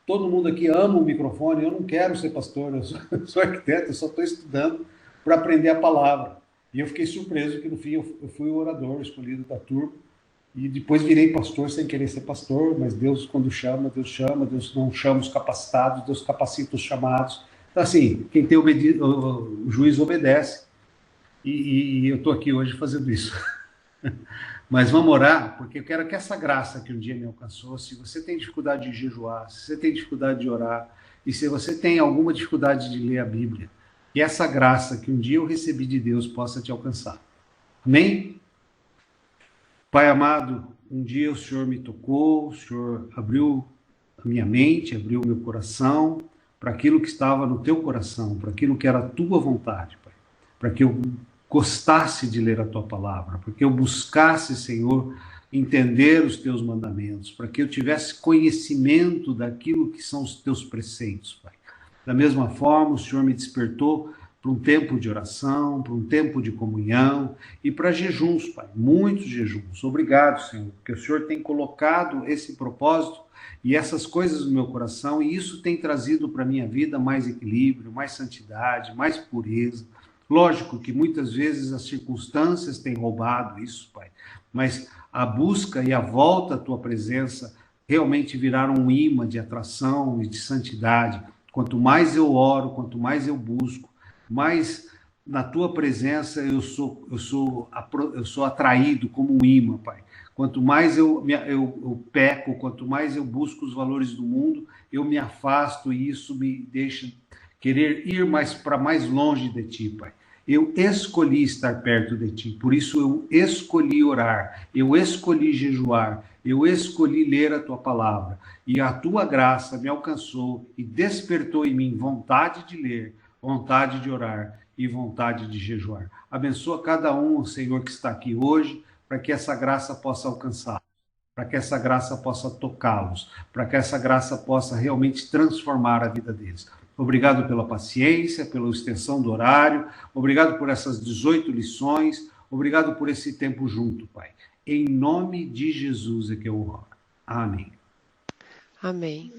Todo mundo aqui ama o microfone. Eu não quero ser pastor, eu sou arquiteto, eu só estou estudando para aprender a palavra. E eu fiquei surpreso que, no fim, eu fui o orador escolhido da turma. E depois virei pastor sem querer ser pastor, mas Deus, quando chama, Deus não chama os capacitados, Deus capacita os chamados. Então, assim, quem tem o juiz obedece. E eu estou aqui hoje fazendo isso. Mas vamos orar, porque eu quero que essa graça que um dia me alcançou, se você tem dificuldade de jejuar, se você tem dificuldade de orar, e se você tem alguma dificuldade de ler a Bíblia, que essa graça que um dia eu recebi de Deus possa te alcançar. Amém? Pai amado, um dia o Senhor me tocou, o Senhor abriu a minha mente, abriu o meu coração para aquilo que estava no teu coração, para aquilo que era a tua vontade, Pai. Para que eu gostasse de ler a tua palavra, para que eu buscasse, Senhor, entender os teus mandamentos, para que eu tivesse conhecimento daquilo que são os teus preceitos, Pai. Da mesma forma, o Senhor me despertou para um tempo de oração, para um tempo de comunhão e para jejuns, Pai, muitos jejuns. Obrigado, Senhor, porque o Senhor tem colocado esse propósito e essas coisas no meu coração, e isso tem trazido para a minha vida mais equilíbrio, mais santidade, mais pureza. Lógico que muitas vezes as circunstâncias têm roubado isso, Pai, mas a busca e a volta à tua presença realmente viraram um imã de atração e de santidade. Quanto mais eu oro, quanto mais eu busco, mais na tua presença eu sou atraído como um imã, Pai. Quanto mais eu peco, quanto mais eu busco os valores do mundo, eu me afasto e isso me deixa querer ir para mais longe de ti, Pai. Eu escolhi estar perto de ti, por isso eu escolhi orar, eu escolhi jejuar, eu escolhi ler a tua palavra, e a tua graça me alcançou e despertou em mim vontade de ler, vontade de orar e vontade de jejuar. Abençoa cada um, Senhor, que está aqui hoje, para que essa graça possa alcançá-los, para que essa graça possa tocá-los, para que essa graça possa realmente transformar a vida deles. Obrigado pela paciência, pela extensão do horário, obrigado por essas 18 lições, obrigado por esse tempo junto, Pai. Em nome de Jesus é que eu oro. Amém. Amém.